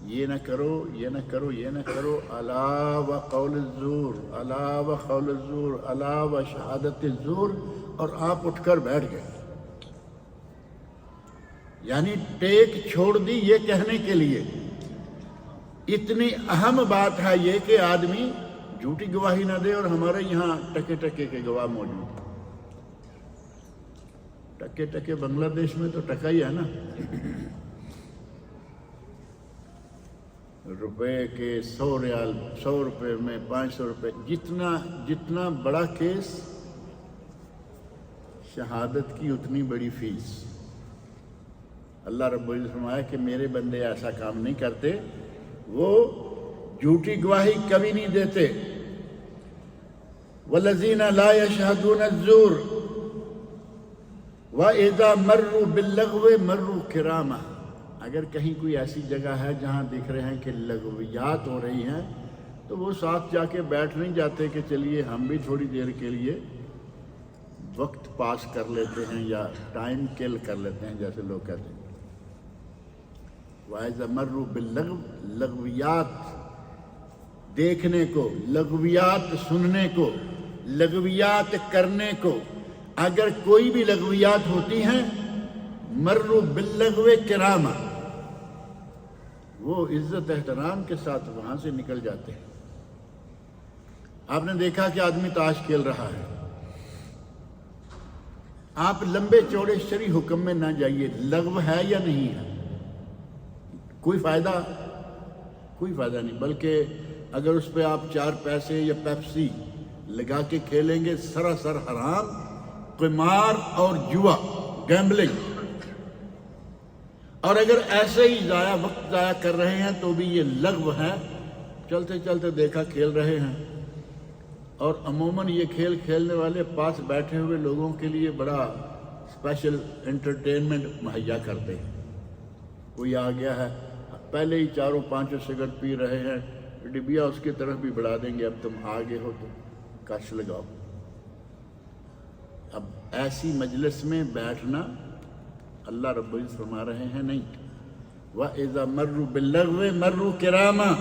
[SPEAKER 1] یہ نہ کرو، یہ نہ کرو، یہ نہ کرو، الا و قول الزور، الا و قول الزور، الا و شہادت الزور، اور آپ اٹھ کر بیٹھ گئے۔ یعنی ٹیک چھوڑ دی یہ کہنے کے لیے اتنی اہم بات ہے یہ کہ آدمی جھوٹی گواہی نہ دے، اور ہمارے یہاں ٹکے ٹکے کے گواہ موجود ہیں۔ ٹکے ٹکے بنگلہ دیش میں تو ٹکا ہی ہے نا، روپے کے 100 ریال، 100 روپے میں 500 روپے، جتنا بڑا کیس شہادت کی اتنی بڑی فیس۔ اللہ رب العزت فرمایا کہ میرے بندے ایسا کام نہیں کرتے، وہ جھوٹی گواہی کبھی نہیں دیتے۔ والذین لا یشہدون الزور وَإِذَا مَرُّوا بِاللَّغْوِ مَرُّوا كِرَامًا۔ اگر کہیں کوئی ایسی جگہ ہے جہاں دیکھ رہے ہیں کہ لغویات ہو رہی ہیں تو وہ ساتھ جا کے بیٹھ نہیں جاتے کہ چلیے ہم بھی تھوڑی دیر کے لیے وقت پاس کر لیتے ہیں یا ٹائم کل کر لیتے ہیں، جیسے لوگ کہتے ہیں۔ وَإِذَا مَرُّوا بِاللَّغْوِ، لغویات دیکھنے کو، لغویات سننے کو، لغویات کرنے کو، اگر کوئی بھی لغویات ہوتی ہیں مروا باللغو کرامہ، وہ عزت احترام کے ساتھ وہاں سے نکل جاتے ہیں۔ آپ نے دیکھا کہ آدمی تاش کھیل رہا ہے، آپ لمبے چوڑے شرعی حکم میں نہ جائیے، لغو ہے یا نہیں ہے، کوئی فائدہ نہیں، بلکہ اگر اس پہ آپ 4 پیسے یا پیپسی لگا کے کھیلیں گے، سراسر حرام، قمار اور جوا، گیمبلنگ۔ اور اگر ایسے ہی وقت ضائع کر رہے ہیں تو بھی یہ لغو ہے، چلتے چلتے دیکھا کھیل رہے ہیں۔ اور عموماً یہ کھیل کھیلنے والے پاس بیٹھے ہوئے لوگوں کے لیے بڑا اسپیشل انٹرٹینمنٹ مہیا کرتے ہیں۔ کوئی آ گیا ہے، پہلے ہی 4-5 سگریٹ پی رہے ہیں، ڈبیا اس کی طرف بھی بڑھا دیں گے، اب تم آگے ہو تو کش لگاؤ۔ اب ایسی مجلس میں بیٹھنا اللہ رب العزت فرما رہے ہیں نہیں۔ وَإِذَا مَرُّوا بِاللَّغْوِ مَرُّوا كِرَامًا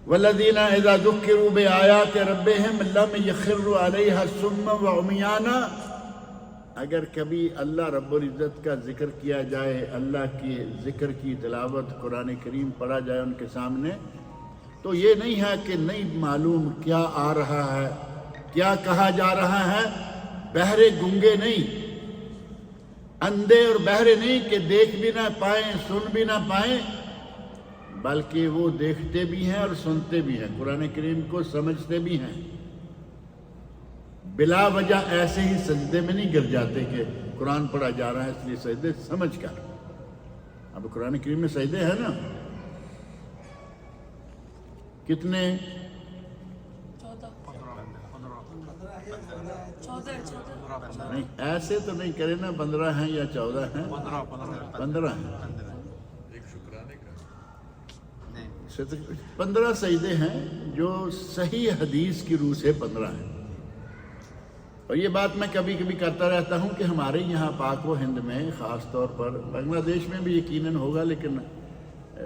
[SPEAKER 1] وَالَّذِينَ إِذَا ذُكِّرُوا بِآيَاتِ رَبِّهِمْ لَمْ يَخِرُّوا عَلَيْهَا صُمًّا وَعُمْيَانًا، اگر کبھی اللہ رب العزت کا ذکر کیا جائے، اللہ کی ذکر کی تلاوت، قرآن کریم پڑھا جائے ان کے سامنے، تو یہ نہیں ہے کہ نہیں معلوم کیا آ رہا ہے، کیا کہا جا رہا ہے۔ بہرے گنگے نہیں، اندھے اور بہرے نہیں کہ دیکھ بھی نہ پائیں، سن بھی نہ پائیں، بلکہ وہ دیکھتے بھی ہیں اور سنتے بھی ہیں، قرآن کریم کو سمجھتے بھی ہیں۔ بلا وجہ ایسے ہی سجدے میں نہیں گر جاتے کہ قرآن پڑھا جا رہا ہے اس لیے سجدے، سمجھ کر۔ اب قرآن کریم میں سجدے ہیں نا، کتنے؟ 14 نہیں، ایسے تو نہیں کرے نا، 15 ہیں یا 14 ہیں؟ 15 ہیں۔ 15 سجدے ہیں جو صحیح حدیث کی روح سے 15 ہیں۔ اور یہ بات میں کبھی کبھی کرتا رہتا ہوں کہ ہمارے یہاں پاک و ہند میں، خاص طور پر بنگلہ دیش میں بھی یقیناً ہوگا، لیکن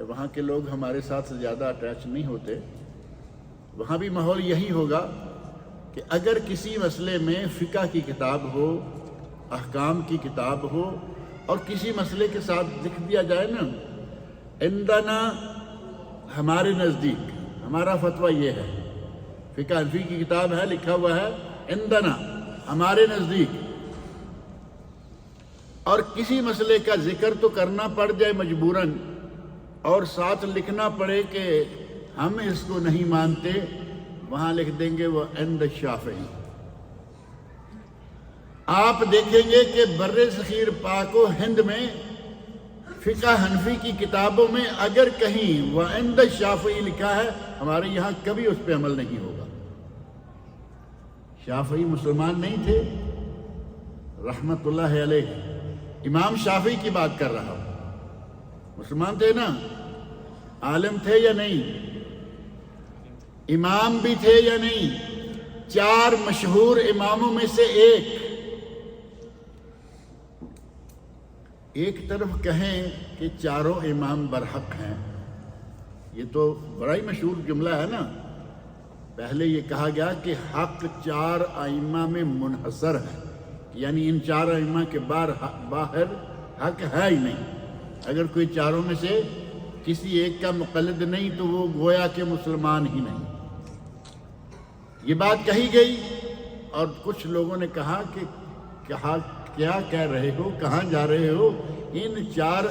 [SPEAKER 1] وہاں کے لوگ ہمارے ساتھ زیادہ اٹیچ نہیں ہوتے، وہاں بھی ماحول یہی ہوگا کہ اگر کسی مسئلے میں فقہ کی کتاب ہو، احکام کی کتاب ہو، اور کسی مسئلے کے ساتھ لکھ دیا جائے نا، عندنا، ہمارے نزدیک، ہمارا فتویٰ یہ ہے، فقہ حنفی کی کتاب ہے، لکھا ہوا ہے عندنا، ہمارے نزدیک، اور کسی مسئلے کا ذکر تو کرنا پڑ جائے مجبوراً، اور ساتھ لکھنا پڑے کہ ہم اس کو نہیں مانتے، وہاں لکھ دیں گے وہ عند الشافعی۔ آپ دیکھیں گے کہ بر صغیر پاک و ہند میں فقہ حنفی کی کتابوں میں اگر کہیں وہ عند الشافعی لکھا ہے، ہمارے یہاں کبھی اس پہ عمل نہیں ہوگا۔ شافعی مسلمان نہیں تھے رحمت اللہ علیہ، امام شافعی کی بات کر رہا ہوں، مسلمان تھے نا، عالم تھے یا نہیں، امام بھی تھے یا نہیں، 4 مشہور اماموں میں سے ایک طرف کہیں کہ چاروں امام برحق ہیں، یہ تو بڑا ہی مشہور جملہ ہے نا۔ پہلے یہ کہا گیا کہ حق 4 ائمہ میں منحصر ہے، یعنی ان 4 ائمہ کے باہر حق ہے ہی نہیں۔ اگر کوئی چاروں میں سے کسی ایک کا مقلد نہیں تو وہ گویا کہ مسلمان ہی نہیں۔ یہ بات کہی گئی اور کچھ لوگوں نے کہا کہ کیا کہہ رہے ہو، کہاں جا رہے ہو؟ ان 4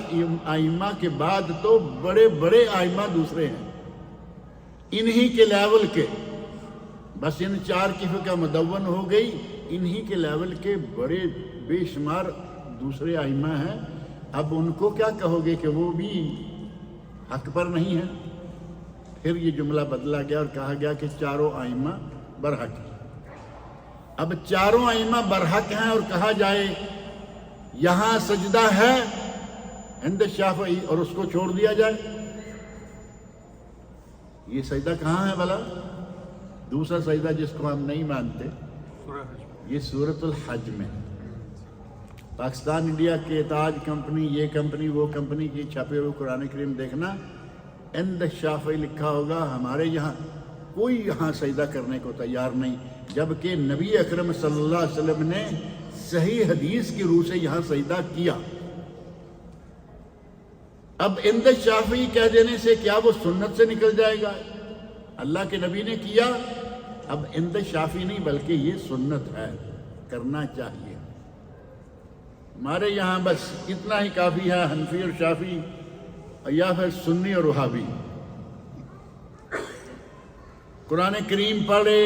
[SPEAKER 1] ائمہ کے بعد تو بڑے بڑے ائمہ دوسرے ہیں، انہی کے لیول کے، بس ان 4 کی فقہ مدون ہو گئی، انہی کے لیول کے بڑے بے شمار دوسرے ائمہ ہیں۔ اب ان کو کیا کہو گے کہ وہ بھی حق پر نہیں ہے؟ پھر یہ جملہ بدلا گیا اور کہا گیا کہ 4 ائمہ برحق ہیں۔ اب 4 ائمہ برحق ہیں اور کہا جائے یہاں سجدہ ہے عند الشافعی اور اس کو چھوڑ دیا جائے، یہ سجدہ کہاں ہے بھلا؟ دوسرا سجدہ جس کو ہم نہیں مانتے یہ سورۃ الحج میں، پاکستان انڈیا کے تاج کمپنی، یہ کمپنی وہ کمپنی کی چھپے ہوئے قرآن کریم دیکھنا، عند الشافعی لکھا ہوگا، ہمارے یہاں کوئی یہاں سجدہ کرنے کو تیار نہیں، جبکہ نبی اکرم صلی اللہ علیہ وسلم نے صحیح حدیث کی روح سے یہاں سجدہ کیا۔ اب عند الشافعی کہہ دینے سے کیا وہ سنت سے نکل جائے گا؟ اللہ کے نبی نے کیا، اب عند الشافعی نہیں بلکہ یہ سنت ہے، کرنا چاہیے۔ ہمارے یہاں بس اتنا ہی کافی ہے، حنفی اور شافعی یا پھر سنی اور وہابی قرآن کریم پڑھے،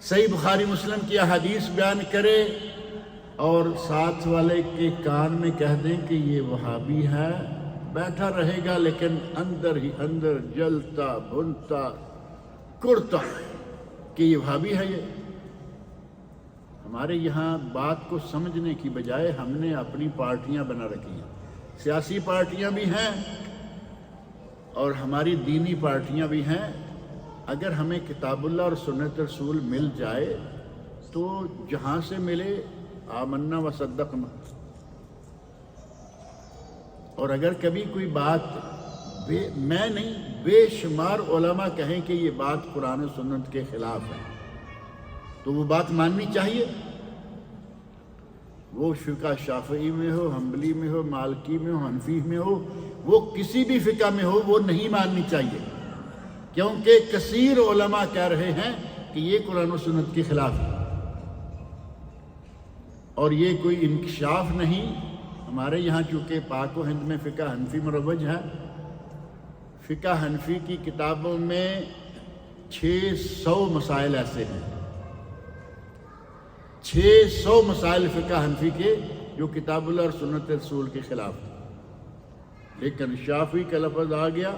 [SPEAKER 1] صحیح بخاری مسلم کی احادیث بیان کرے اور ساتھ والے کے کان میں کہہ دیں کہ یہ وہابی ہے، بیٹھا رہے گا لیکن اندر ہی اندر جلتا بھنتا کرتا کہ یہ وہابی ہے۔ یہ ہمارے یہاں بات کو سمجھنے کی بجائے ہم نے اپنی پارٹیاں بنا رکھی ہیں، سیاسی پارٹیاں بھی ہیں اور ہماری دینی پارٹیاں بھی ہیں۔ اگر ہمیں کتاب اللہ اور سنت رسول مل جائے تو جہاں سے ملے آمنا و صدقنا، اور اگر کبھی کوئی بات میں نہیں بے شمار علماء کہیں کہ یہ بات قرآن و سنت کے خلاف ہے تو وہ بات ماننی چاہیے، وہ فقہ شافعی میں ہو، حنبلی میں ہو، مالکی میں ہو، حنفی میں ہو، وہ کسی بھی فقہ میں ہو، وہ نہیں ماننی چاہیے، کیونکہ کثیر علماء کہہ رہے ہیں کہ یہ قرآن و سنت کے خلاف ہے۔ اور یہ کوئی انکشاف نہیں، ہمارے یہاں چونکہ پاک و ہند میں فقہ حنفی مروج ہے، فقہ حنفی کی کتابوں میں 600 مسائل ایسے ہیں، 600 مسائل فقہ حنفی کے جو کتاب اللہ اور سنت رسول کے خلاف ہیں، لیکن شافعی کا لفظ آ گیا،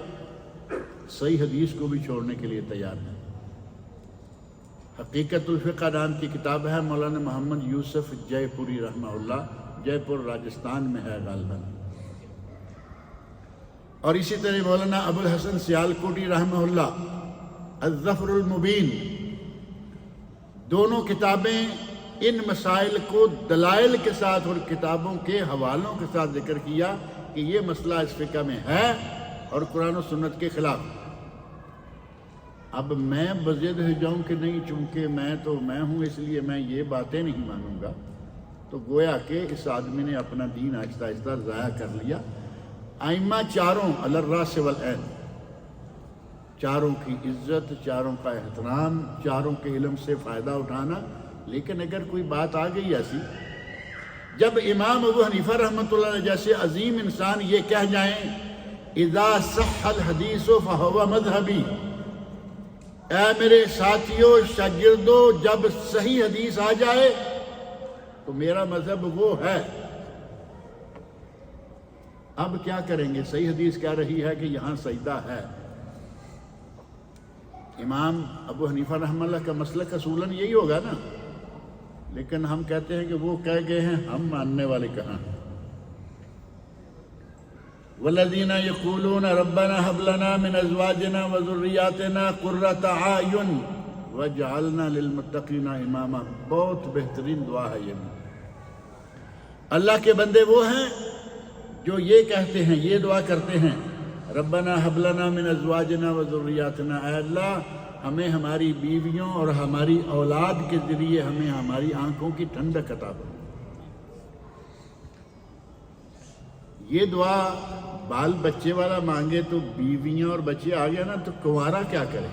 [SPEAKER 1] صحیح حدیث کو بھی چھوڑنے کے لیے تیار ہے۔ حقیقت الفقہ نام کی کتاب ہے، مولانا محمد یوسف جے پوری رحمہ اللہ، جے پور راجستھان میں ہے غالباً، اور اسی طرح مولانا ابو الحسن سیالکوٹی رحمہ اللہ الظفر المبین، دونوں کتابیں ان مسائل کو دلائل کے ساتھ اور کتابوں کے حوالوں کے ساتھ ذکر کیا کہ یہ مسئلہ اس فقہ میں ہے اور قرآن و سنت کے خلاف۔ اب میں بضد ہو جاؤں کہ نہیں چونکہ میں ہوں اس لیے میں یہ باتیں نہیں مانوں گا، تو گویا کہ اس آدمی نے اپنا دین آہستہ آہستہ ضائع کر لیا۔ ائمہ 4 علی الراس والعین، 4 کی عزت، 4 کا احترام، 4 کے علم سے فائدہ اٹھانا، لیکن اگر کوئی بات آ گئی ایسی، جب امام ابو حنیفہ رحمۃ اللہ علیہ جیسے عظیم انسان یہ کہہ جائیں اذا صح الحدیث فہو مذہبی، اے میرے ساتھیوں شاگردوں، جب صحیح حدیث آ جائے تو میرا مذہب وہ ہے۔ اب کیا کریں گے؟ صحیح حدیث کہہ رہی ہے کہ یہاں سجدہ ہے۔ امام ابو حنیفہ رحمہ اللہ کا مسلک اصولاً یہی ہوگا نا، لیکن ہم کہتے ہیں کہ وہ کہہ گئے ہیں، ہم ماننے والے کہاں ہیں؟ والذین یقولون ربنا هب لنا من ازواجنا وذریاتنا قرۃ اعین واجعلنا للمتقین اماما، بہت بہترین دعا ہے یہ۔ اللہ کے بندے وہ ہیں جو یہ کہتے ہیں، یہ دعا کرتے ہیں، ربنا هب لنا من ازواجنا وذریاتنا، اے اللہ ہمیں ہماری بیویوں اور ہماری اولاد کے ذریعے ہمیں ہماری آنکھوں کی ٹھنڈک عطا فرما۔ یہ دعا بال بچے والا مانگے تو بیویاں اور بچے آ گیا نا، تو کنوارا کیا کرے؟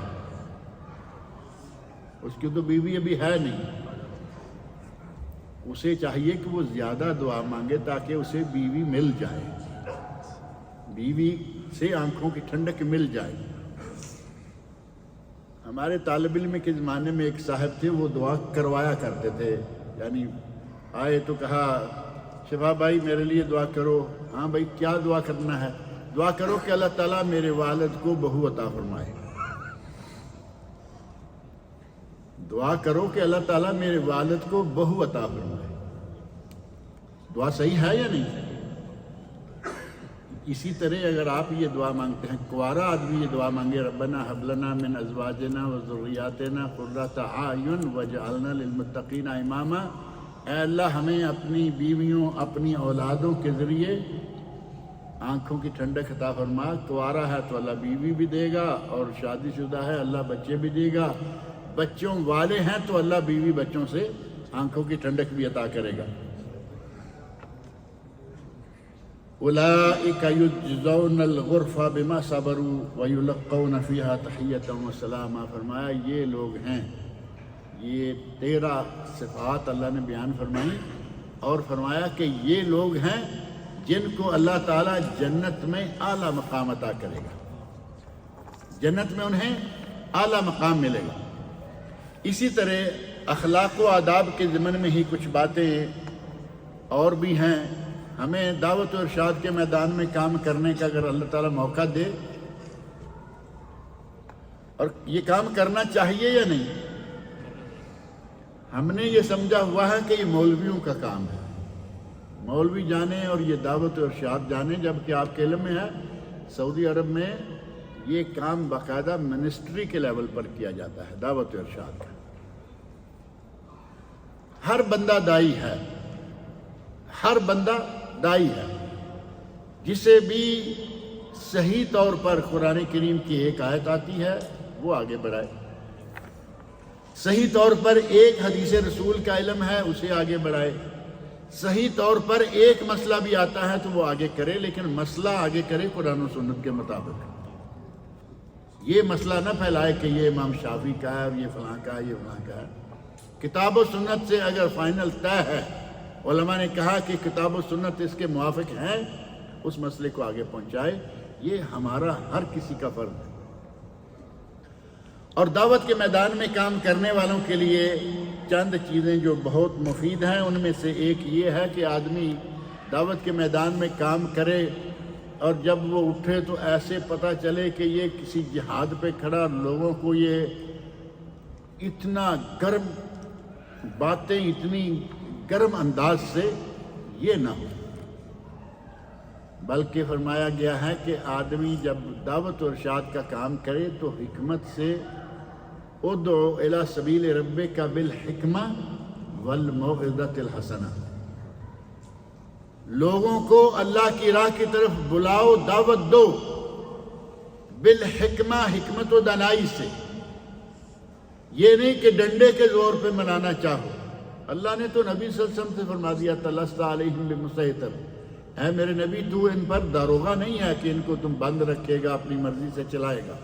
[SPEAKER 1] اس کی تو بیوی ابھی ہے نہیں، اسے چاہیے کہ وہ زیادہ دعا مانگے تاکہ اسے بیوی مل جائے، بیوی سے آنکھوں کی ٹھنڈک مل جائے۔ ہمارے طالب علم کے زمانے میں ایک صاحب تھے، وہ دعا کروایا کرتے تھے، یعنی آئے تو کہا شفا بھائی میرے لیے دعا کرو۔ ہاں بھائی کیا دعا کرنا ہے؟ دعا کرو کہ اللہ تعالیٰ میرے والد کو بہو عطا فرمائے۔ دعا کرو کہ اللہ تعالیٰ میرے والد کو بہو عطا فرمائے۔ دعا صحیح ہے یا نہیں؟ اسی طرح اگر آپ یہ دعا مانگتے ہیں، کنوارا آدمی یہ دعا مانگے ربنا هب لنا من ازواجنا وذریاتنا قرۃ اعین واجعلنا للمتقین اماما، اے اللہ ہمیں اپنی بیویوں اپنی اولادوں کے ذریعے آنکھوں کی ٹھنڈک عطا فرما۔ کنوارا ہے تو اللہ بیوی بھی دے گا، اور شادی شدہ ہے اللہ بچے بھی دے گا، بچوں والے ہیں تو اللہ بیوی بچوں سے آنکھوں کی ٹھنڈک بھی عطا کرے گا۔ اولئک یجزون الغرفہ بما صبروا ویلقون فیہا تحیۃ وسلاما، فرمایا یہ لوگ ہیں، یہ 13 صفات اللہ نے بیان فرمائی، اور فرمایا کہ یہ لوگ ہیں جن کو اللہ تعالیٰ جنت میں اعلیٰ مقام عطا کرے گا، جنت میں انہیں اعلیٰ مقام ملے گا۔ اسی طرح اخلاق و آداب کے ضمن میں ہی کچھ باتیں اور بھی ہیں۔ ہمیں دعوت و ارشاد کے میدان میں کام کرنے کا اگر اللہ تعالیٰ موقع دے، اور یہ کام کرنا چاہیے یا نہیں، ہم نے یہ سمجھا ہوا ہے کہ یہ مولویوں کا کام ہے، مولوی جانے اور یہ دعوت و ارشاد جانے، جبکہ آپ کے علم میں ہے سعودی عرب میں یہ کام باقاعدہ منسٹری کے لیول پر کیا جاتا ہے، دعوت و ارشاد کا۔ ہر بندہ دائی ہے، ہر بندہ دائی ہے، جسے بھی صحیح طور پر قرآن کریم کی ایک آیت آتی ہے وہ آگے بڑھائے، صحیح طور پر ایک حدیث رسول کا علم ہے اسے آگے بڑھائے، صحیح طور پر ایک مسئلہ بھی آتا ہے تو وہ آگے کرے، لیکن مسئلہ آگے کرے قرآن و سنت کے مطابق۔ یہ مسئلہ نہ پھیلائے کہ یہ امام شافعی کا ہے اور یہ فلاں کا ہے، یہ فلاں کا ہے۔ کتاب و سنت سے اگر فائنل طے ہے، علماء نے کہا کہ کتاب و سنت اس کے موافق ہیں، اس مسئلے کو آگے پہنچائے، یہ ہمارا ہر کسی کا فرض ہے۔ اور دعوت کے میدان میں کام کرنے والوں کے لیے چند چیزیں جو بہت مفید ہیں، ان میں سے ایک یہ ہے کہ آدمی دعوت کے میدان میں کام کرے اور جب وہ اٹھے تو ایسے پتہ چلے کہ یہ کسی جہاد پہ کھڑا، لوگوں کو یہ اتنا گرم باتیں، اتنی گرم انداز سے یہ نہ ہو، بلکہ فرمایا گیا ہے کہ آدمی جب دعوت و ارشاد کا کام کرے تو حکمت سے ادعو الی سبیل ربک بالحکمہ والموعظۃ الحسنہ، لوگوں کو اللہ کی راہ کی طرف بلاؤ، دعوت دو، بالحکمہ، حکمت و دانائی سے، یہ نہیں کہ ڈنڈے کے زور پہ منانا چاہو۔ اللہ نے تو نبی صلی اللہ علیہ وسلم سے فرما دیا لست علیہم بمسیطر، اے میرے نبی تو ان پر داروغہ نہیں ہے کہ ان کو تم بند رکھے گا، اپنی مرضی سے چلائے گا۔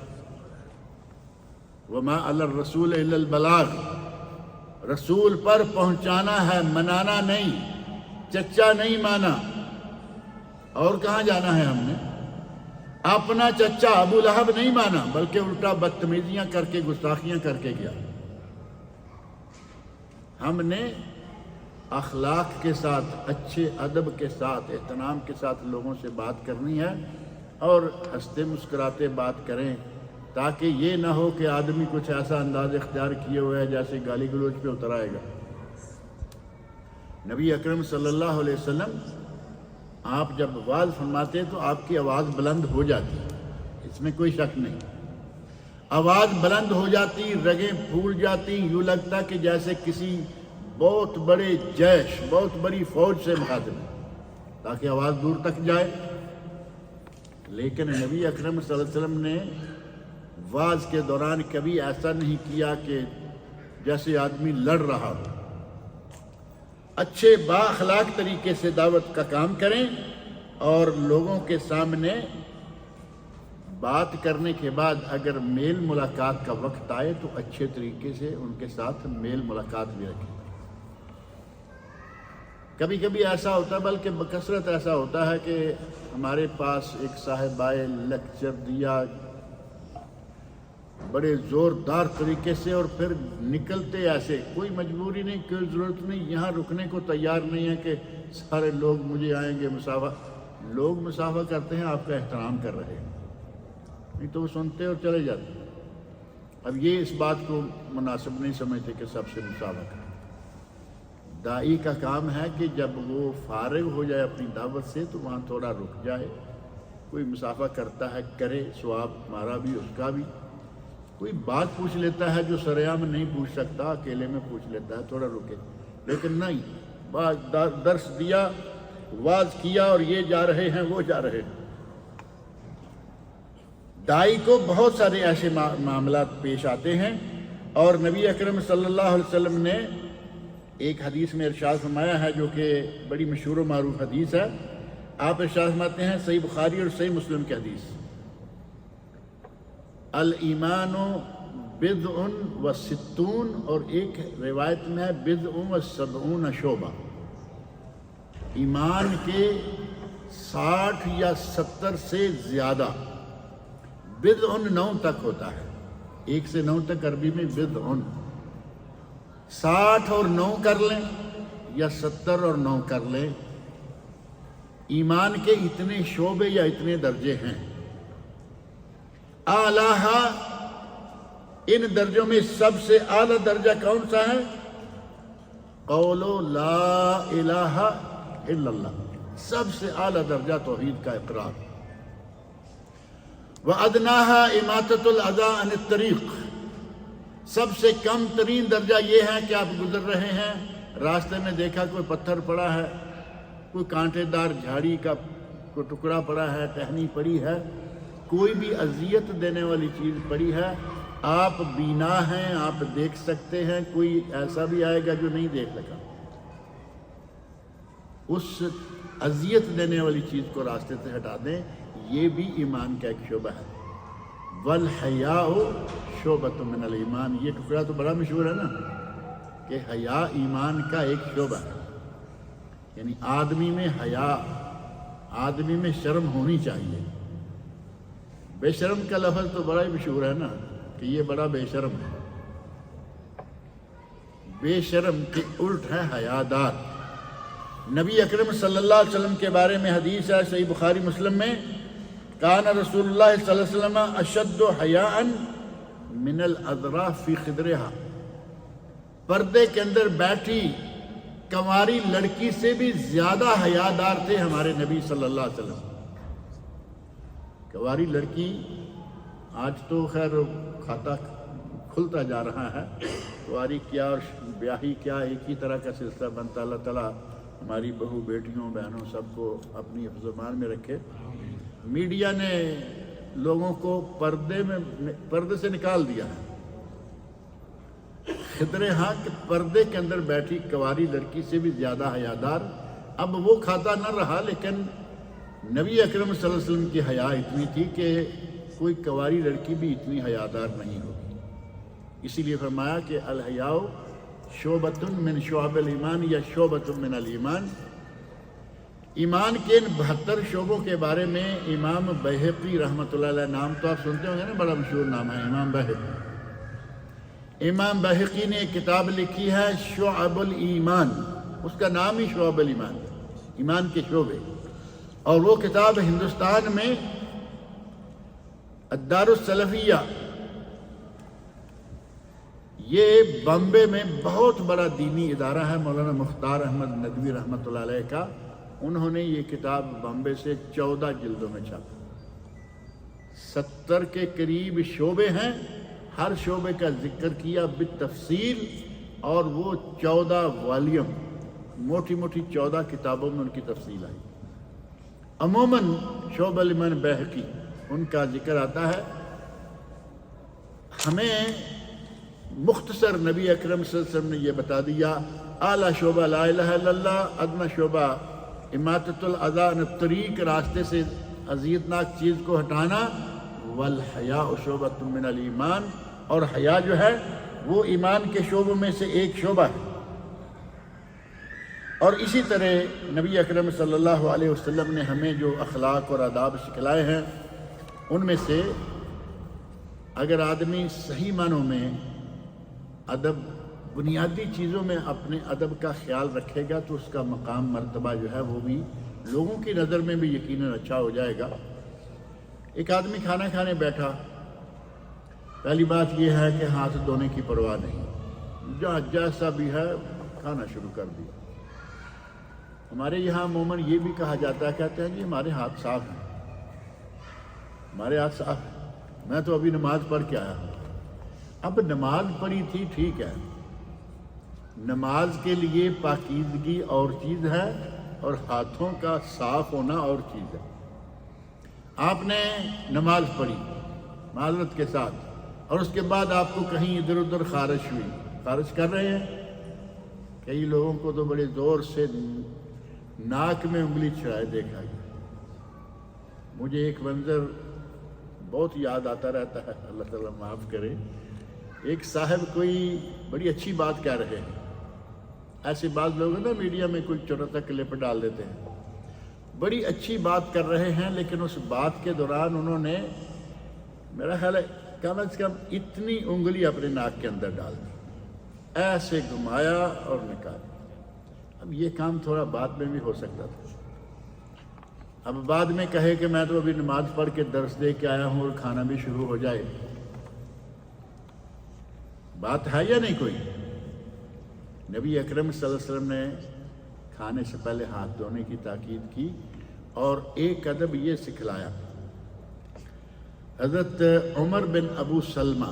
[SPEAKER 1] وما علی الرسول الا البلاغ، رسول پر پہنچانا ہے، منانا نہیں، چچا نہیں مانا۔ اور کہاں جانا ہے ہم نے؟ اپنا چچا ابو لہب نہیں مانا، بلکہ الٹا بدتمیزیاں کر کے، گستاخیاں کر کے گیا۔ ہم نے اخلاق کے ساتھ، اچھے ادب کے ساتھ، احترام کے ساتھ لوگوں سے بات کرنی ہے، اور ہنستے مسکراتے بات کریں، تاکہ یہ نہ ہو کہ آدمی کچھ ایسا انداز اختیار کیے ہوئے ہے جیسے گالی گلوچ پہ اتر آئے گا۔ نبی اکرم صلی اللہ علیہ وسلم آپ جب آواز فرماتے تو آپ کی آواز بلند ہو جاتی، اس میں کوئی شک نہیں، آواز بلند ہو جاتی، رگیں پھول جاتی، یوں لگتا کہ جیسے کسی بہت بڑے جیش، بہت بڑی فوج سے مخاطب ہے، تاکہ آواز دور تک جائے۔ لیکن نبی اکرم صلی اللہ علیہ وسلم نے واز کے دوران کبھی ایسا نہیں کیا کہ جیسے آدمی لڑ رہا ہو۔ اچھے با اخلاق طریقے سے دعوت کا کام کریں، اور لوگوں کے سامنے بات کرنے کے بعد اگر میل ملاقات کا وقت آئے تو اچھے طریقے سے ان کے ساتھ میل ملاقات بھی رکھیں۔ کبھی کبھی ایسا ہوتا ہے، بلکہ بکثرت ایسا ہوتا ہے کہ ہمارے پاس ایک صاحب آئے، لیکچر دیا بڑے زوردار طریقے سے، اور پھر نکلتے ایسے، کوئی مجبوری نہیں، کوئی ضرورت نہیں، یہاں رکنے کو تیار نہیں ہے کہ سارے لوگ مجھے آئیں گے مسافہ۔ لوگ مسافہ کرتے ہیں، آپ کا احترام کر رہے ہیں، نہیں تو وہ سنتے اور چلے جاتے۔ اب یہ اس بات کو مناسب نہیں سمجھتے کہ سب سے مسافہ کریں۔ داعی کا کام ہے کہ جب وہ فارغ ہو جائے اپنی دعوت سے تو وہاں تھوڑا رک جائے، کوئی مسافہ کرتا ہے کرے، ثواب ہمارا بھی اس کا بھی۔ کوئی بات پوچھ لیتا ہے جو سرعام نہیں پوچھ سکتا، اکیلے میں پوچھ لیتا ہے، تھوڑا رکے، لیکن نہیں، درس دیا، واز کیا اور یہ جا رہے ہیں وہ جا رہے ہیں۔ داعی کو بہت سارے ایسے معاملات پیش آتے ہیں، اور نبی اکرم صلی اللہ علیہ وسلم نے ایک حدیث میں ارشاد فرمایا ہے جو کہ بڑی مشہور و معروف حدیث ہے۔ آپ ارشاد فرماتے ہیں، صحیح بخاری اور صحیح مسلم کی حدیث، الایمان بضع و ستون، اور ایک روایت میں ہے بضع و سبعون شعبہ، ایمان کے 60 یا 70 سے زیادہ، بضع 9 تک ہوتا ہے، 1 سے 9 تک عربی میں بضع، 60 اور 9 کر لیں یا 70 اور 9 کر لیں، ایمان کے اتنے شعبے یا اتنے درجے ہیں۔ اعلیٰ، ان درجوں میں سب سے اعلیٰ درجہ کون سا ہے؟ قول لا الہ الا اللہ، سب سے اعلیٰ درجہ توحید کا اقرار۔ وَأَدْنَاهَا إِمَاطَةُ الْأَذَىٰ عَنِ الطَّرِيقِ، سب سے کم ترین درجہ یہ ہے کہ آپ گزر رہے ہیں، راستے میں دیکھا کوئی پتھر پڑا ہے، کوئی کانٹے دار جھاڑی کا کوئی ٹکڑا پڑا ہے، ٹہنی پڑی ہے، کوئی بھی اذیت دینے والی چیز پڑی ہے، آپ بینا ہیں، آپ دیکھ سکتے ہیں، کوئی ایسا بھی آئے گا جو نہیں دیکھ سکا، اس اذیت دینے والی چیز کو راستے سے ہٹا دیں، یہ بھی ایمان کا ایک شعبہ ہے۔ والحیاء شعبۃ من الایمان، یہ ٹکڑا تو بڑا مشہور ہے نا کہ حیا ایمان کا ایک شعبہ ہے، یعنی آدمی میں حیا، آدمی میں شرم ہونی چاہیے۔ بے شرم کا لفظ تو بڑا ہی مشہور ہے نا کہ یہ بڑا بے شرم ہے، بے شرم کے الٹ ہے حیادار۔ نبی اکرم صلی اللہ علیہ وسلم کے بارے میں حدیث ہے صحیح بخاری مسلم میں، کان رسول اللہ صلی اللہ علیہ وسلم اشد حیاء من العذراء فی خدرہا، پردے کے اندر بیٹھی کنواری لڑکی سے بھی زیادہ حیادار تھے ہمارے نبی صلی اللہ علیہ وسلم۔ کنواری لڑکی آج تو خیر کھاتا کھلتا جا رہا ہے، کنواری کیا اور بیاہی کیا ایک ہی طرح کا سلسلہ بنتا۔ اللہ تعالیٰ ہماری بہو بیٹیوں بہنوں سب کو اپنی حفظ و امان میں رکھے۔ میڈیا نے لوگوں کو پردے سے نکال دیا ہے، خدرے ہاں کہ پردے کے اندر بیٹھی کنواری لڑکی سے بھی زیادہ حیادار۔ اب وہ کھاتا نہ رہا، لیکن نبی اکرم صلی اللہ علیہ وسلم کی حیا اتنی تھی کہ کوئی کنواری لڑکی بھی اتنی حیادار نہیں ہوگی، اسی لیے فرمایا کہ الحیاء شعبۃ من شعب الایمان یا شعبۃ من الایمان۔ ایمان کے ان 72 شعبوں کے بارے میں امام بہقی رحمۃ اللہ علیہ، نام تو آپ سنتے ہوں گے نا، بڑا مشہور نام ہے امام بہقی۔ امام بہقی نے ایک کتاب لکھی ہے شعب الایمان، اس کا نام ہی شعب الایمان، ایمان کے شعبے، اور وہ کتاب ہندوستان میں الدار السلفیہ، یہ بامبے میں بہت بڑا دینی ادارہ ہے، مولانا مختار احمد ندوی رحمۃ اللہ علیہ کا، انہوں نے یہ کتاب بامبے سے 14 جلدوں میں چھاپا۔ 70 کے قریب شعبے ہیں، ہر شعبے کا ذکر کیا بالتفصیل، اور وہ 14 والیوم، موٹی موٹی 14 کتابوں میں ان کی تفصیل آئی۔ عموماً شعب الایمان بہقی ان کا ذکر آتا ہے۔ ہمیں مختصر نبی اکرم صلی اللہ علیہ وسلم نے یہ بتا دیا، اعلیٰ شعبہ لا الہ الا اللہ، ادنیٰ شعبہ اماطۃ الاذی عن الطریق، راستے سے اذیت ناک چیز کو ہٹانا، والحیاء شعبۃ من الایمان، اور حیا جو ہے وہ ایمان کے شعبوں میں سے ایک شعبہ ہے۔ اور اسی طرح نبی اکرم صلی اللہ علیہ وسلم نے ہمیں جو اخلاق اور آداب سکھلائے ہیں، ان میں سے اگر آدمی صحیح معنوں میں ادب، بنیادی چیزوں میں اپنے ادب کا خیال رکھے گا تو اس کا مقام مرتبہ جو ہے وہ بھی لوگوں کی نظر میں بھی یقیناً اچھا ہو جائے گا۔ ایک آدمی کھانا کھانے بیٹھا، پہلی بات یہ ہے کہ ہاتھ دھونے کی پرواہ نہیں، جہاں جیسا بھی ہے کھانا شروع کر دیا۔ ہمارے یہاں عموماً یہ بھی کہا جاتا ہے، کہتے ہیں جی ہمارے ہاتھ صاف ہیں، ہمارے ہاتھ صاف ہیں، میں تو ابھی نماز پڑھ کے آیا ہوں۔ اب نماز پڑھی تھی ٹھیک ہے، نماز کے لیے پاکیزگی اور چیز ہے اور ہاتھوں کا صاف ہونا اور چیز ہے۔ آپ نے نماز پڑھی معذرت کے ساتھ، اور اس کے بعد آپ کو کہیں ادھر ادھر خارش ہوئی، خارش کر رہے ہیں، کئی لوگوں کو تو بڑے زور سے ناک میں انگلی چڑھائے دیکھا گیا۔ مجھے ایک منظر بہت یاد آتا رہتا ہے، اللہ تعالیٰ معاف کرے۔ ایک صاحب کوئی بڑی اچھی بات کہہ رہے ہیں، ایسے بعض لوگ نا میڈیا میں کوئی چھوٹا سا کلپ ڈال دیتے ہیں، بڑی اچھی بات کر رہے ہیں، لیکن اس بات کے دوران انہوں نے میرا خیال ہے کم از کم اتنی انگلی اپنے ناک کے اندر ڈال دی، ایسے گھمایا اور نکالا۔ اب یہ کام تھوڑا بعد میں بھی ہو سکتا تھا، اب بعد میں کہے کہ میں تو ابھی نماز پڑھ کے درس دے کے آیا ہوں اور کھانا بھی شروع ہو جائے، بات ہے یا نہیں کوئی؟ نبی اکرم صلی اللہ علیہ وسلم نے کھانے سے پہلے ہاتھ دھونے کی تاکید کی، اور ایک ادب یہ سکھلایا۔ حضرت عمر بن ابو سلمہ،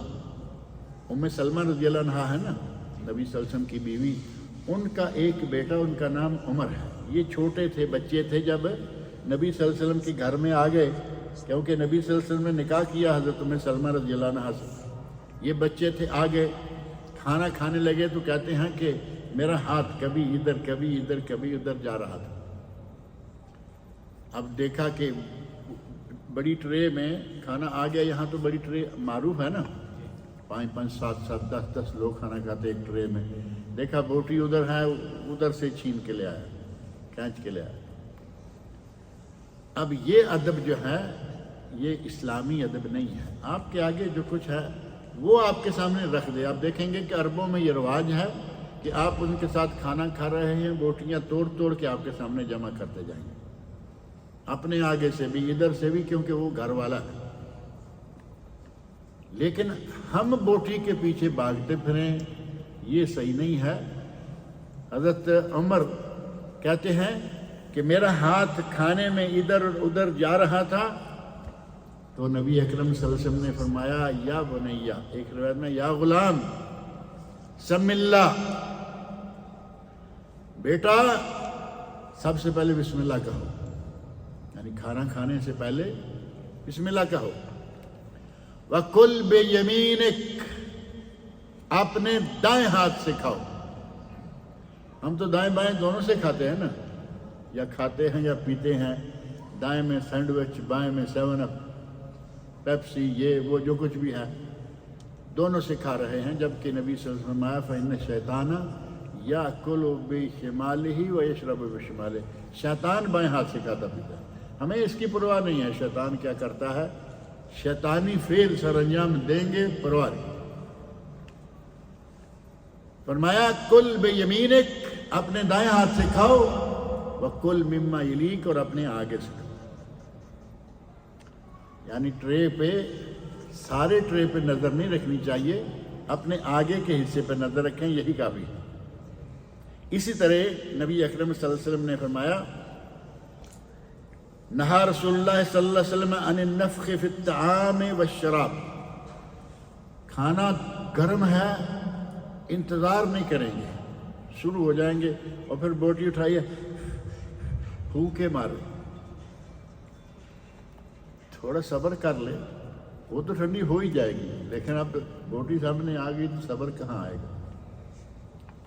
[SPEAKER 1] ام سلمہ رضی اللہ عنہا ہے نا نبی صلی اللہ علیہ وسلم کی بیوی، ان کا ایک بیٹا، ان کا نام عمر ہے۔ یہ چھوٹے تھے، بچے تھے جب نبی صلی اللہ علیہ وسلم کے گھر میں آ گئے، کیونکہ نبی صلی اللہ علیہ وسلم نے نکاح کیا حضرت ام سلمہ رضی اللہ عنہا سے۔ یہ بچے تھے، آگے کھانا کھانے لگے تو کہتے ہیں کہ میرا ہاتھ کبھی ادھر کبھی ادھر کبھی ادھر جا رہا تھا۔ اب دیکھا کہ بڑی ٹرے میں کھانا آ گیا، یہاں تو بڑی ٹرے معروف ہے نا، 5 7 10 لوگ کھانا کھاتے ایک ٹرے میں۔ دیکھا بوٹی ادھر ہے، ادھر سے چھین کے لے آیا، کھینچ کے لے آیا۔ اب یہ ادب جو ہے یہ اسلامی ادب نہیں ہے۔ آپ کے آگے جو کچھ ہے وہ آپ کے سامنے رکھ دے۔ آپ دیکھیں گے کہ عربوں میں یہ رواج ہے کہ آپ ان کے ساتھ کھانا کھا رہے ہیں، بوٹیاں توڑ توڑ کے آپ کے سامنے جمع کرتے جائیں گے، اپنے آگے سے بھی ادھر سے بھی، کیونکہ وہ گھر والا ہے۔ لیکن ہم بوٹی کے پیچھے بھاگتے پھریں، یہ صحیح نہیں ہے۔ حضرت عمر کہتے ہیں کہ میرا ہاتھ کھانے میں ادھر ادھر جا رہا تھا تو نبی اکرم صلی اللہ علیہ وسلم نے فرمایا یا بنیا، ایک روایت میں یا غلام سم اللہ، بیٹا سب سے پہلے بسم اللہ کہو، یعنی کھانا کھانے سے پہلے بسم اللہ کہو۔ وَكُلْ بِيَمِينِكَ، اپنے دائیں ہاتھ سے کھاؤ۔ ہم تو دائیں بائیں دونوں سے کھاتے ہیں نا، یا کھاتے ہیں یا پیتے ہیں، دائیں میں سینڈوچ، بائیں میں 7 اپ، پیپسی، یہ وہ جو کچھ بھی ہے دونوں سے کھا رہے ہیں، جبکہ نبی صلی اللہ علیہ وسلم فرمایا فَإِنَّ الشَّيْطَانَ يَأْكُلُ بِشِمَالِهِ وَيَشْرَبُ بِشِمَالِهِ، شیطان بائیں ہاتھ سے کھاتا پیتا ہے۔ ہمیں اس کی پرواہ نہیں ہے شیطان کیا کرتا ہے، شیطانی فعل سر انجام دیں گے، پرواہ نہیں۔ فرمایا کل بیمینک، اپنے دائیں ہاتھ سے کھاؤ، وکل مما یلیک، اور اپنے آگے سے کھاؤ۔ یعنی ٹرے پہ، سارے ٹرے پہ نظر نہیں رکھنی چاہیے، اپنے آگے کے حصے پہ نظر رکھیں، یہی کافی ہے۔ اسی طرح نبی اکرم صلی اللہ علیہ وسلم نے فرمایا نہا رسول اللہ صلی اللہ علیہ وسلم عن النفخ فی الطعام والشراب، کھانا گرم ہے انتظار نہیں کریں گے، شروع ہو جائیں گے اور پھر بوٹی اٹھائیے پھونکے مارے، تھوڑا صبر کر لے، وہ تو ٹھنڈی ہو ہی جائے گی، لیکن اب بوٹی سامنے آ گئی تو صبر کہاں آئے گا۔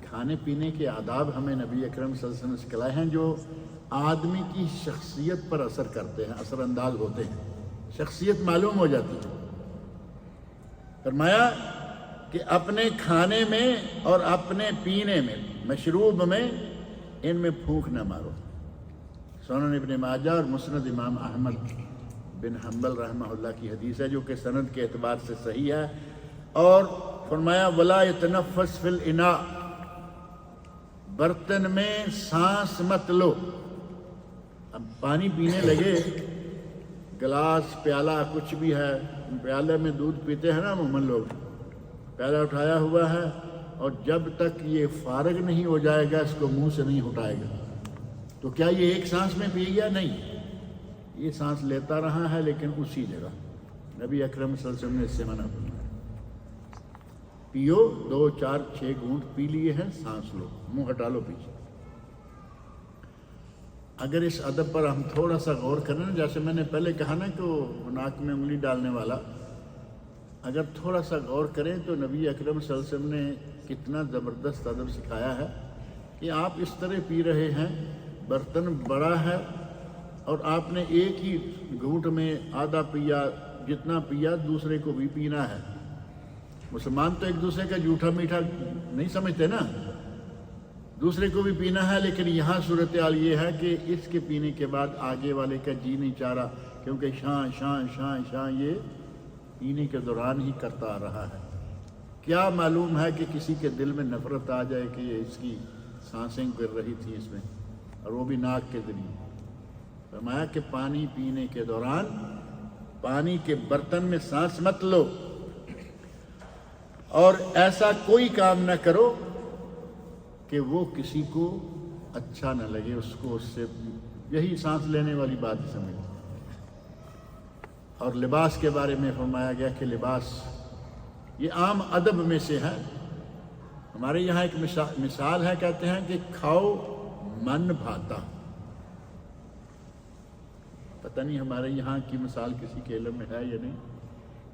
[SPEAKER 1] کھانے پینے کے آداب ہمیں نبی اکرم صلی اللہ علیہ وسلم نے سکھلائے ہیں جو آدمی کی شخصیت پر اثر کرتے ہیں، اثر انداز ہوتے ہیں، شخصیت معلوم ہو جاتی ہے۔ فرمایا کہ اپنے کھانے میں اور اپنے پینے میں، مشروب میں، ان میں پھونک نہ مارو۔ سنن ابن ماجہ اور مسند امام احمد بن حنبل رحمہ اللہ کی حدیث ہے جو کہ سند کے اعتبار سے صحیح ہے۔ اور فرمایا ولا یتنفس فی الاناء، برتن میں سانس مت لو۔ اب پانی پینے لگے، گلاس پیالہ کچھ بھی ہے، پیالے میں دودھ پیتے ہیں نا عموماً لوگ، پیالہ اٹھایا ہوا ہے اور جب تک یہ فارغ نہیں ہو جائے گا اس کو منہ سے نہیں ہٹائے گا، تو کیا یہ ایک سانس میں پی گیا؟ نہیں، یہ سانس لیتا رہا ہے لیکن اسی جگہ۔ نبی اکرم صلی اللہ علیہ وسلم نے اس سے منع فرمایا، پیو 2 4 6 گھونٹ پی لیے ہیں، سانس لو، منہ ہٹا لو پیچھے۔ اگر اس ادب پر ہم تھوڑا سا غور کریں، جیسے میں نے پہلے کہا نا کہ وہ ناک میں انگلی ڈالنے والا، اگر تھوڑا سا غور کریں تو نبی اکرم صلی اللہ علیہ وسلم نے کتنا زبردست ادب سکھایا ہے کہ آپ اس طرح پی رہے ہیں، برتن بڑا ہے اور آپ نے ایک ہی گھونٹ میں آدھا پیا، جتنا پیا دوسرے کو بھی پینا ہے۔ مسلمان تو ایک دوسرے کا جھوٹا میٹھا نہیں سمجھتے نا، دوسرے کو بھی پینا ہے، لیکن یہاں صورتحال یہ ہے کہ اس کے پینے کے بعد آگے والے کا جی نہیں چاہ رہا، کیونکہ شان شان شان شان یہ پینے کے دوران ہی کرتا آ رہا ہے۔ کیا معلوم ہے کہ کسی کے دل میں نفرت آ جائے کہ یہ اس کی سانسیں گر رہی تھی اس میں، اور وہ بھی ناک کے ذریعے۔ فرمایا کہ پانی پینے کے دوران پانی کے برتن میں سانس مت لو، اور ایسا کوئی کام نہ کرو کہ وہ کسی کو اچھا نہ لگے، اس کو اس سے یہی سانس لینے والی بات سمجھ۔ اور لباس کے بارے میں فرمایا گیا کہ لباس یہ عام ادب میں سے ہے۔ ہمارے یہاں ایک مثال ہے، کہتے ہیں کہ کھاؤ من بھاتا۔ پتہ نہیں ہمارے یہاں کی مثال کسی کے علم میں ہے یا نہیں۔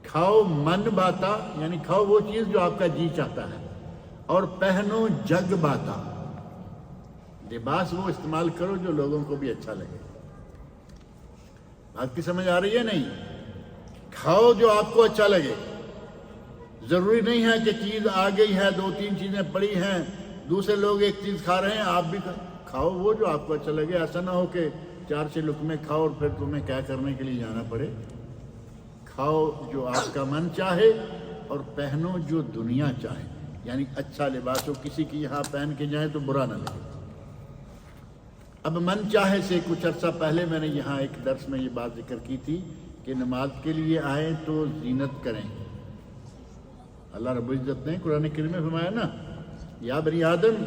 [SPEAKER 1] کھاؤ من باتا یعنی کھاؤ وہ چیز جو آپ کا جی چاہتا ہے، اور پہنو جگ باتا، لباس وہ استعمال کرو جو لوگوں کو بھی اچھا لگے۔ بات کی سمجھ آ رہی ہے؟ نہیں، کھاؤ جو آپ کو اچھا لگے۔ ضروری نہیں ہے کہ چیز آ گئی ہے، 2-3 چیزیں پڑی ہیں، دوسرے لوگ ایک چیز کھا رہے ہیں، آپ بھی کھاؤ وہ جو آپ کو اچھا لگے۔ ایسا نہ ہو کہ 4 لقمے کھاؤ اور پھر تمہیں کیا کرنے کے لیے جانا پڑے۔ کھاؤ جو آپ کا من چاہے اور پہنو جو دنیا چاہے، یعنی اچھا لباس ہو، کسی کی یہاں پہن کے جائیں تو برا نہ لگے۔ اب من چاہے سے کچھ عرصہ پہلے میں نے یہاں ایک درس میں یہ بات ذکر کی تھی کہ نماز کے لیے آئیں تو زینت کریں۔ اللہ رب العزت نے قرآن کریم میں فرمایا نا، یا بنی آدم،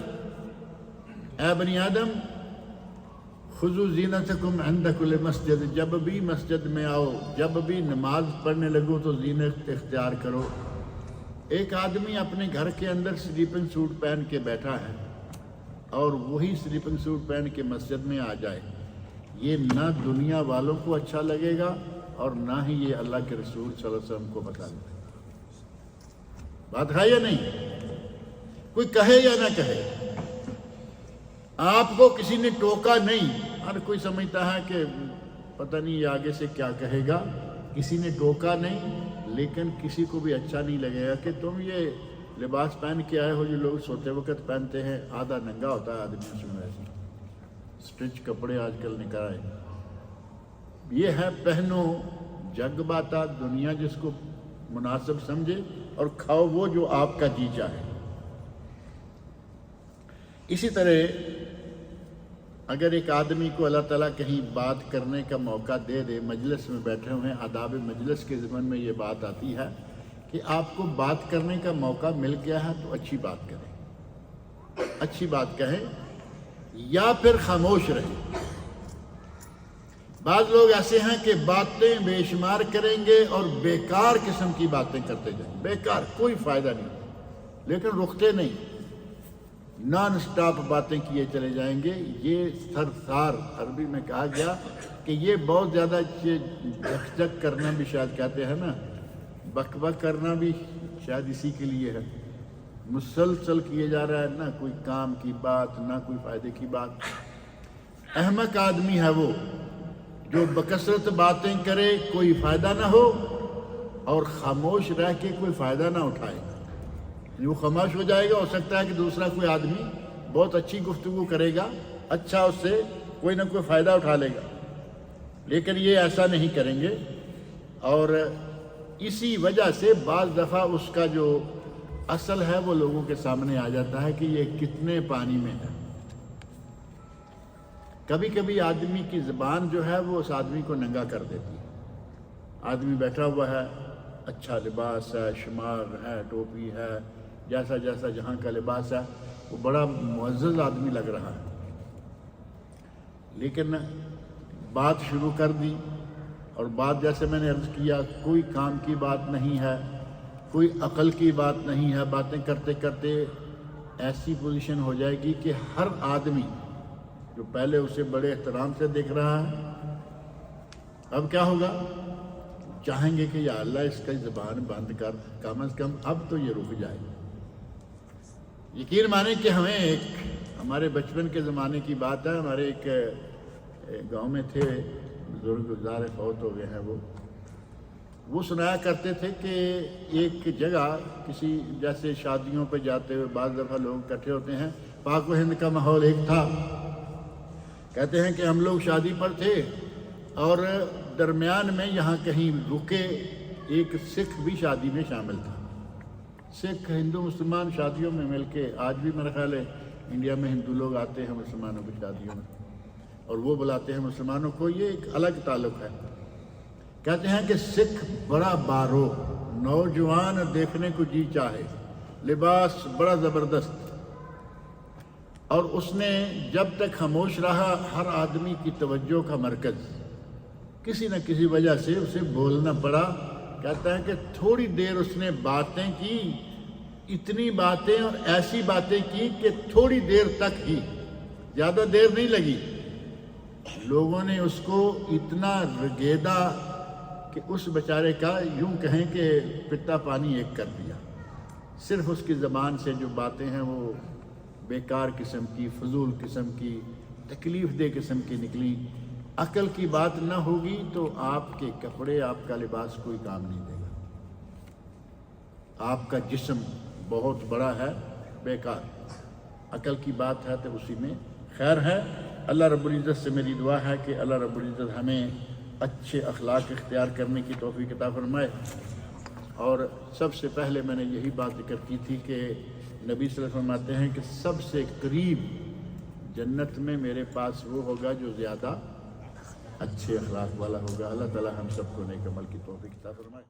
[SPEAKER 1] اے بنی آدم، خذوا زینتکم عند کل مسجد، جب بھی مسجد میں آؤ، جب بھی نماز پڑھنے لگو تو زینت اختیار کرو۔ ایک آدمی اپنے گھر کے اندر سلیپنگ سوٹ پہن کے بیٹھا ہے اور وہی سلیپنگ سوٹ پہن کے مسجد میں آ جائے، یہ نہ دنیا والوں کو اچھا لگے گا اور نہ ہی یہ اللہ کے رسول صلی اللہ علیہ وسلم کو بتا دے۔ بات ہے یا نہیں؟ کوئی کہے یا نہ کہے، آپ کو کسی نے ٹوکا نہیں، ہر کوئی سمجھتا ہے کہ پتہ نہیں یہ آگے سے کیا کہے گا، کسی نے ٹوکا نہیں، لیکن کسی کو بھی اچھا نہیں لگے گا کہ تم یہ لباس پہن کے آئے ہو جو لوگ سوتے وقت پہنتے ہیں، آدھا ننگا ہوتا ہے آدمی اس میں، ایسے سٹرچ کپڑے آج کل نکل آئے۔ یہ ہے پہنو جگ باتا، دنیا جس کو مناسب سمجھے، اور کھاؤ وہ جو آپ کا جی چاہے۔ اسی طرح اگر ایک آدمی کو اللہ تعالیٰ کہیں بات کرنے کا موقع دے دے، مجلس میں بیٹھے ہوئے ہیں، آداب مجلس کے ضمن میں یہ بات آتی ہے کہ آپ کو بات کرنے کا موقع مل گیا ہے تو اچھی بات کریں، اچھی بات کہیں یا پھر خاموش رہیں۔ بعض لوگ ایسے ہیں کہ باتیں بے شمار کریں گے اور بیکار قسم کی باتیں کرتے جائیں، بیکار، کوئی فائدہ نہیں، لیکن رکتے نہیں، نان سٹاپ باتیں کیے چلے جائیں گے۔ یہ سرسار عربی میں کہا گیا کہ یہ بہت زیادہ جھک جھک کرنا بھی شاید کہتے ہیں نا، بک بک کرنا بھی شاید اسی کے لیے ہے۔ مسلسل کیے جا رہا ہے، نہ کوئی کام کی بات، نہ کوئی فائدے کی بات۔ احمق آدمی ہے وہ جو بکثرت باتیں کرے، کوئی فائدہ نہ ہو، اور خاموش رہ کے کوئی فائدہ نہ اٹھائے۔ وہ خاموش ہو جائے گا، ہو سکتا ہے کہ دوسرا کوئی آدمی بہت اچھی گفتگو کرے گا، اچھا اس سے کوئی نہ کوئی فائدہ اٹھا لے گا، لیکن یہ ایسا نہیں کریں گے۔ اور اسی وجہ سے بعض دفعہ اس کا جو اصل ہے وہ لوگوں کے سامنے آ جاتا ہے کہ یہ کتنے پانی میں ہے۔ کبھی کبھی آدمی کی زبان جو ہے وہ اس آدمی کو ننگا کر دیتی ہے۔ آدمی بیٹھا ہوا ہے، اچھا لباس ہے، شمار ہے، ٹوپی ہے، جیسا جیسا جہاں کا لباس ہے، وہ بڑا معزز آدمی لگ رہا ہے، لیکن بات شروع کر دی، اور بات جیسے میں نے عرض کیا، کوئی کام کی بات نہیں ہے، کوئی عقل کی بات نہیں ہے۔ باتیں کرتے کرتے ایسی پوزیشن ہو جائے گی کہ ہر آدمی جو پہلے اسے بڑے احترام سے دیکھ رہا ہے، اب کیا ہوگا؟ چاہیں گے کہ یا اللہ اس کا زبان بند کر، کم از کم اب تو یہ رک جائے۔ یقین مانیں کہ ہمارے بچپن کے زمانے کی بات ہے، ہمارے ایک گاؤں میں تھے بزرگ، گزار فوت ہو گئے ہیں، وہ سنایا کرتے تھے کہ ایک جگہ کسی جیسے شادیوں پہ جاتے ہوئے بعض دفعہ لوگ اکٹھے ہوتے ہیں، پاک و ہند کا ماحول ایک تھا۔ کہتے ہیں کہ ہم لوگ شادی پر تھے اور درمیان میں یہاں کہیں رکے، ایک سکھ بھی شادی میں شامل تھا۔ سکھ ہندو مسلمان شادیوں میں مل کے، آج بھی میرا خیال ہے انڈیا میں ہندو لوگ آتے ہیں مسلمانوں کی شادیوں میں، اور وہ بلاتے ہیں مسلمانوں کو، یہ ایک الگ تعلق ہے۔ کہتے ہیں کہ سکھ بڑا بارو، نوجوان دیکھنے کو جی چاہے، لباس بڑا زبردست، اور اس نے جب تک خاموش رہا ہر آدمی کی توجہ کا مرکز، کسی نہ کسی وجہ سے اسے بولنا پڑا۔ کہتا ہے کہ تھوڑی دیر اس نے باتیں کی، اتنی باتیں اور ایسی باتیں کی کہ تھوڑی دیر تک ہی، زیادہ دیر نہیں لگی، لوگوں نے اس کو اتنا رگیدا کہ اس بیچارے کا یوں کہیں کہ پتا پانی ایک کر دیا۔ صرف اس کی زبان سے جو باتیں ہیں وہ بیکار قسم کی، فضول قسم کی، تکلیف دہ قسم کی نکلی۔ عقل کی بات نہ ہوگی تو آپ کے کپڑے، آپ کا لباس کوئی کام نہیں دے گا، آپ کا جسم بہت بڑا ہے، بیکار۔ عقل کی بات ہے تو اسی میں خیر ہے۔ اللہ رب العزت سے میری دعا ہے کہ اللہ رب العزت ہمیں اچھے اخلاق اختیار کرنے کی توفیق عطا فرمائے۔ اور سب سے پہلے میں نے یہی بات ذکر کی تھی کہ نبی صلی اللہ علیہ وسلم فرماتے ہیں کہ سب سے قریب جنت میں میرے پاس وہ ہوگا جو زیادہ اچھے اخلاق والا ہوگا۔ اللہ تعالی ہم سب کو نیک عمل کی توفیق عطا فرمائے۔